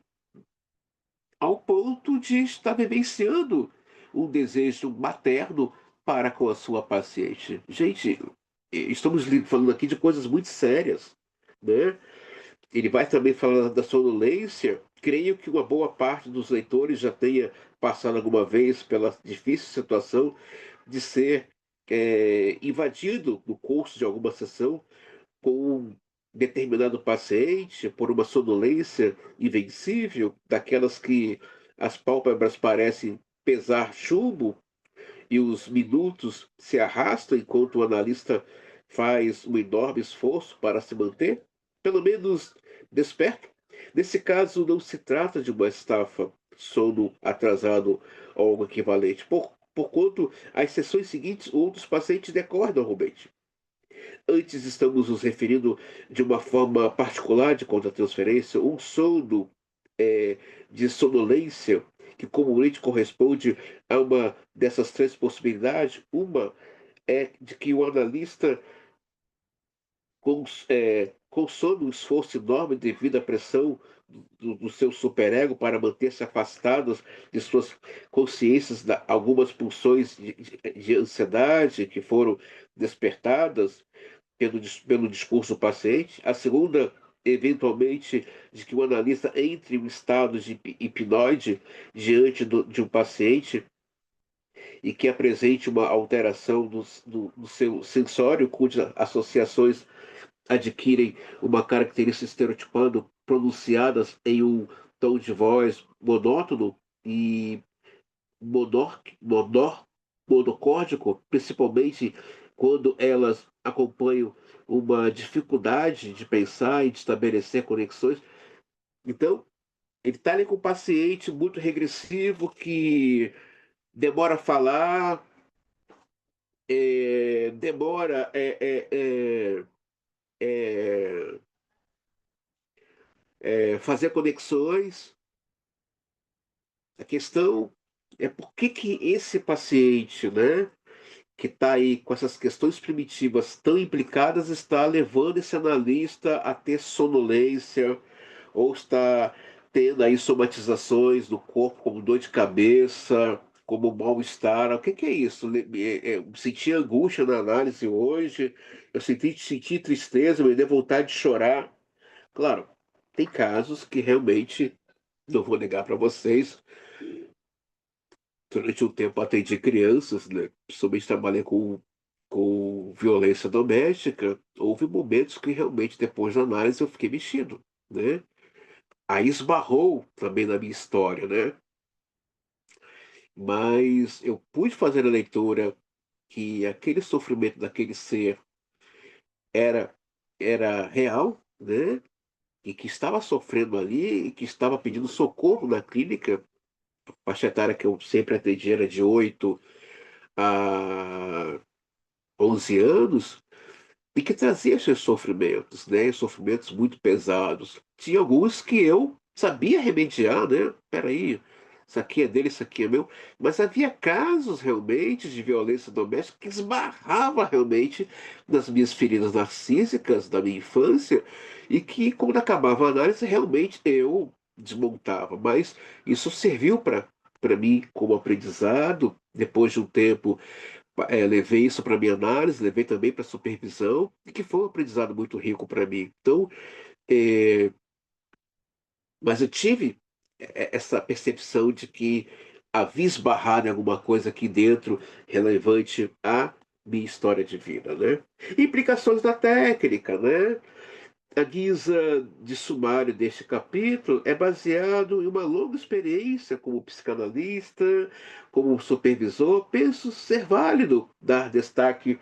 [SPEAKER 1] ao ponto de estar vivenciando um desejo materno para com a sua paciente. Gente, estamos falando aqui de coisas muito sérias, né? Ele vai também falar da sonolência. Creio que uma boa parte dos leitores já tenha passado alguma vez pela difícil situação de ser invadido no curso de alguma sessão com um determinado paciente por uma sonolência invencível, daquelas que as pálpebras parecem pesar chumbo e os minutos se arrastam enquanto o analista faz um enorme esforço para se manter, pelo menos desperto. Nesse caso, não se trata de uma estafa, sono atrasado ou algo equivalente, porquanto as sessões seguintes outros pacientes decorrem normalmente. Antes estamos nos referindo de uma forma particular de contra-transferência, um sono é, de sonolência, que comumente corresponde a uma dessas três possibilidades. Uma é de que o analista consome um esforço enorme devido à pressão do seu superego para manter-se afastados de suas consciências, algumas pulsões de ansiedade que foram despertadas pelo discurso do paciente. A segunda, eventualmente, de que o analista entre em um estado de hipnoide diante de um paciente e que apresente uma alteração do seu sensório, cujas associações adquirem uma característica estereotipando pronunciadas em um tom de voz monótono e monor, monor, monocórdico, principalmente quando elas acompanham uma dificuldade de pensar e de estabelecer conexões. Então, ele está ali com um paciente muito regressivo que demora a falar, demora é, fazer conexões. A questão é por que que esse paciente, né, que está aí com essas questões primitivas tão implicadas, está levando esse analista a ter sonolência, ou está tendo aí somatizações do corpo, como dor de cabeça, como mal-estar. O que que é isso? Eu senti angústia na análise hoje, eu senti tristeza, me deu vontade de chorar. Claro, tem casos que realmente, não vou negar para vocês, durante um tempo atendi crianças, né? Principalmente trabalhei com violência doméstica. Houve momentos que realmente, depois da análise, eu fiquei mexido, né? Aí esbarrou também na minha história, né? Mas eu pude fazer a leitura que aquele sofrimento daquele ser era, era real, né? e que estava sofrendo ali e que estava pedindo socorro na clínica. A faixa etária que eu sempre atendi era de 8 a 11 anos, e que trazia seus sofrimentos, né? Sofrimentos muito pesados. Tinha alguns que eu sabia remediar, né? Peraí, isso aqui é dele, isso aqui é meu. Mas havia casos realmente de violência doméstica que esbarrava realmente nas minhas feridas narcísicas da minha infância e que, quando acabava a análise, realmente eu desmontava. Mas isso serviu para mim como aprendizado. Depois de um tempo, levei isso para minha análise, levei também para supervisão, e que foi um aprendizado muito rico para mim. Então, é, mas eu tive essa percepção de que havia esbarrado em alguma coisa aqui dentro relevante à minha história de vida, né? Implicações da técnica, né? A guisa de sumário deste capítulo é baseado em uma longa experiência como psicanalista, como supervisor. Penso ser válido dar destaque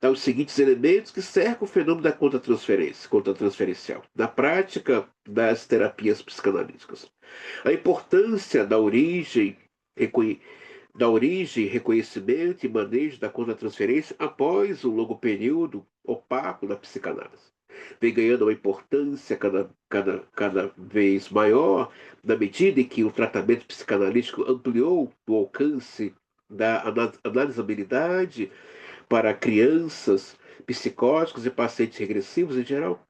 [SPEAKER 1] aos seguintes elementos que cercam o fenômeno da conta transferencial, na prática das terapias psicanalíticas. A importância da origem, reconhecimento e manejo da conta-transferência após o longo período opaco da psicanálise. Vem ganhando uma importância cada vez maior na medida em que o tratamento psicanalítico ampliou o alcance da analisabilidade para crianças, psicóticos e pacientes regressivos em geral,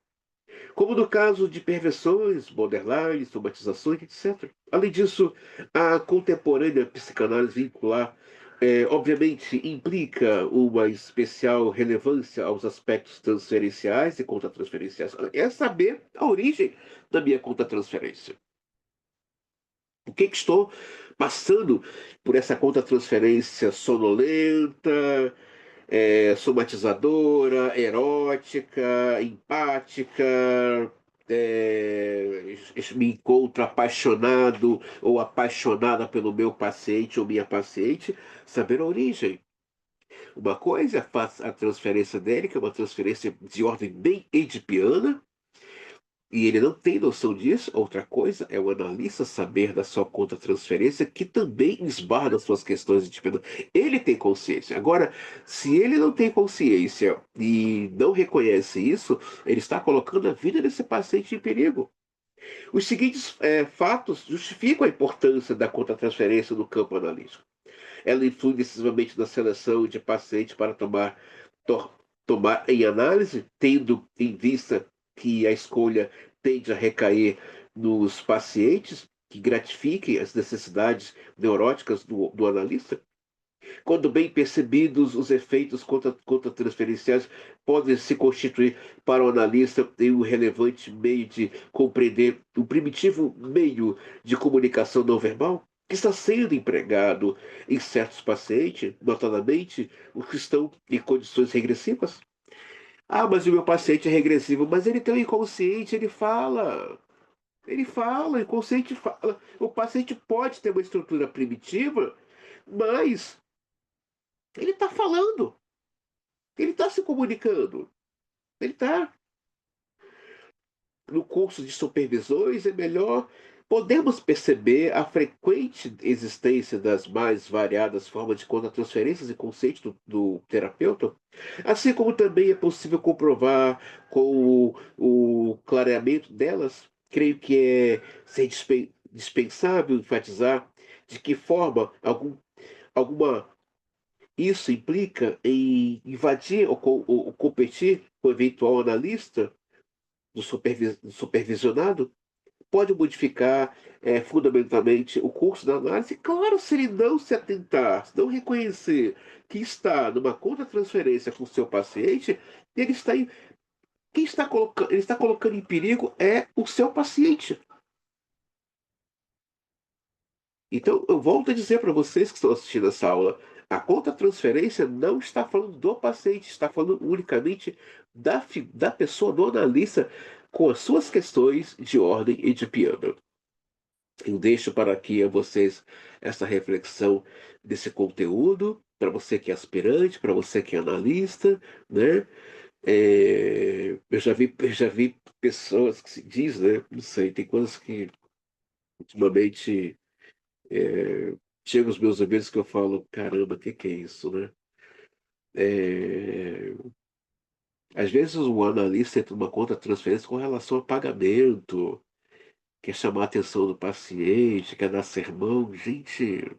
[SPEAKER 1] como no caso de perversões, borderline, somatizações, etc. Além disso, a contemporânea psicanálise vincular, obviamente, implica uma especial relevância aos aspectos transferenciais e contratransferenciais. É saber a origem da minha contratransferência. Por que estou passando por essa contratransferência sonolenta, somatizadora, erótica, empática, me encontro apaixonado ou apaixonada pelo meu paciente ou minha paciente, saber a origem. Uma coisa é a transferência dele, que é uma transferência de ordem bem edipiana, e ele não tem noção disso. Outra coisa é o analista saber da sua conta transferência, que também esbarra nas suas questões de despesa. Ele tem consciência. Agora, se ele não tem consciência e não reconhece isso, ele está colocando a vida desse paciente em perigo. Os seguintes fatos justificam a importância da conta transferência no campo analítico. Ela influi decisivamente na seleção de pacientes para tor- tomar em análise, tendo em vista que a escolha tende a recair nos pacientes que gratifiquem as necessidades neuróticas do analista. Quando bem percebidos, os efeitos contra-transferenciais podem se constituir para o analista em um relevante meio de compreender um primitivo meio de comunicação não verbal que está sendo empregado em certos pacientes, notadamente os que estão em condições regressivas. Ah, mas o meu paciente é regressivo, mas ele tem um inconsciente, ele fala. Ele fala, o inconsciente fala. O paciente pode ter uma estrutura primitiva, mas ele está falando. Ele está se comunicando. Ele está no curso de supervisões, é melhor. Podemos perceber a frequente existência das mais variadas formas de contra-transferências e conceitos do terapeuta, assim como também é possível comprovar com o clareamento delas. Creio que é ser dispensável enfatizar de que forma alguma isso implica em invadir ou competir com o eventual analista do supervisionado, pode modificar fundamentalmente o curso da análise. Claro, se ele não se atentar, se não reconhecer que está numa contra-transferência com o seu paciente, ele está em, quem está colocando, ele está colocando em perigo é o seu paciente. Então, eu volto a dizer para vocês que estão assistindo essa aula, a conta-transferência não está falando do paciente, está falando unicamente da pessoa, do analista, com as suas questões de ordem e de piano. Eu deixo para aqui a vocês essa reflexão desse conteúdo, para você que é aspirante, para você que é analista, né? Eu já vi pessoas que se diz, né? Não sei, tem coisas que ultimamente chegam os meus amigos que eu falo, caramba, o que que é isso, né? É, às vezes o analista entra numa conta transferência com relação a pagamento, quer chamar a atenção do paciente, quer dar sermão. Gente,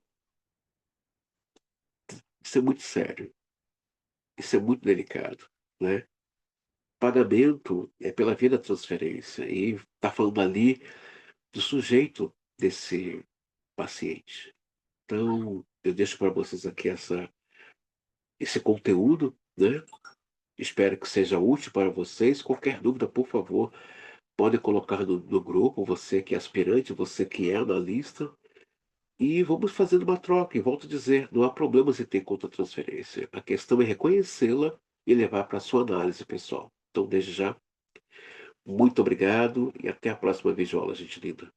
[SPEAKER 1] isso é muito sério, isso é muito delicado, né? Pagamento é pela via da transferência e está falando ali do sujeito desse paciente. Então, eu deixo para vocês aqui esse conteúdo, né? Espero que seja útil para vocês. Qualquer dúvida, por favor, pode colocar no grupo, você que é aspirante, você que é analista, e vamos fazendo uma troca. E volto a dizer, não há problemas em ter conta transferência. A questão é reconhecê-la e levar para a sua análise pessoal. Então, desde já, muito obrigado e até a próxima videoaula, gente linda.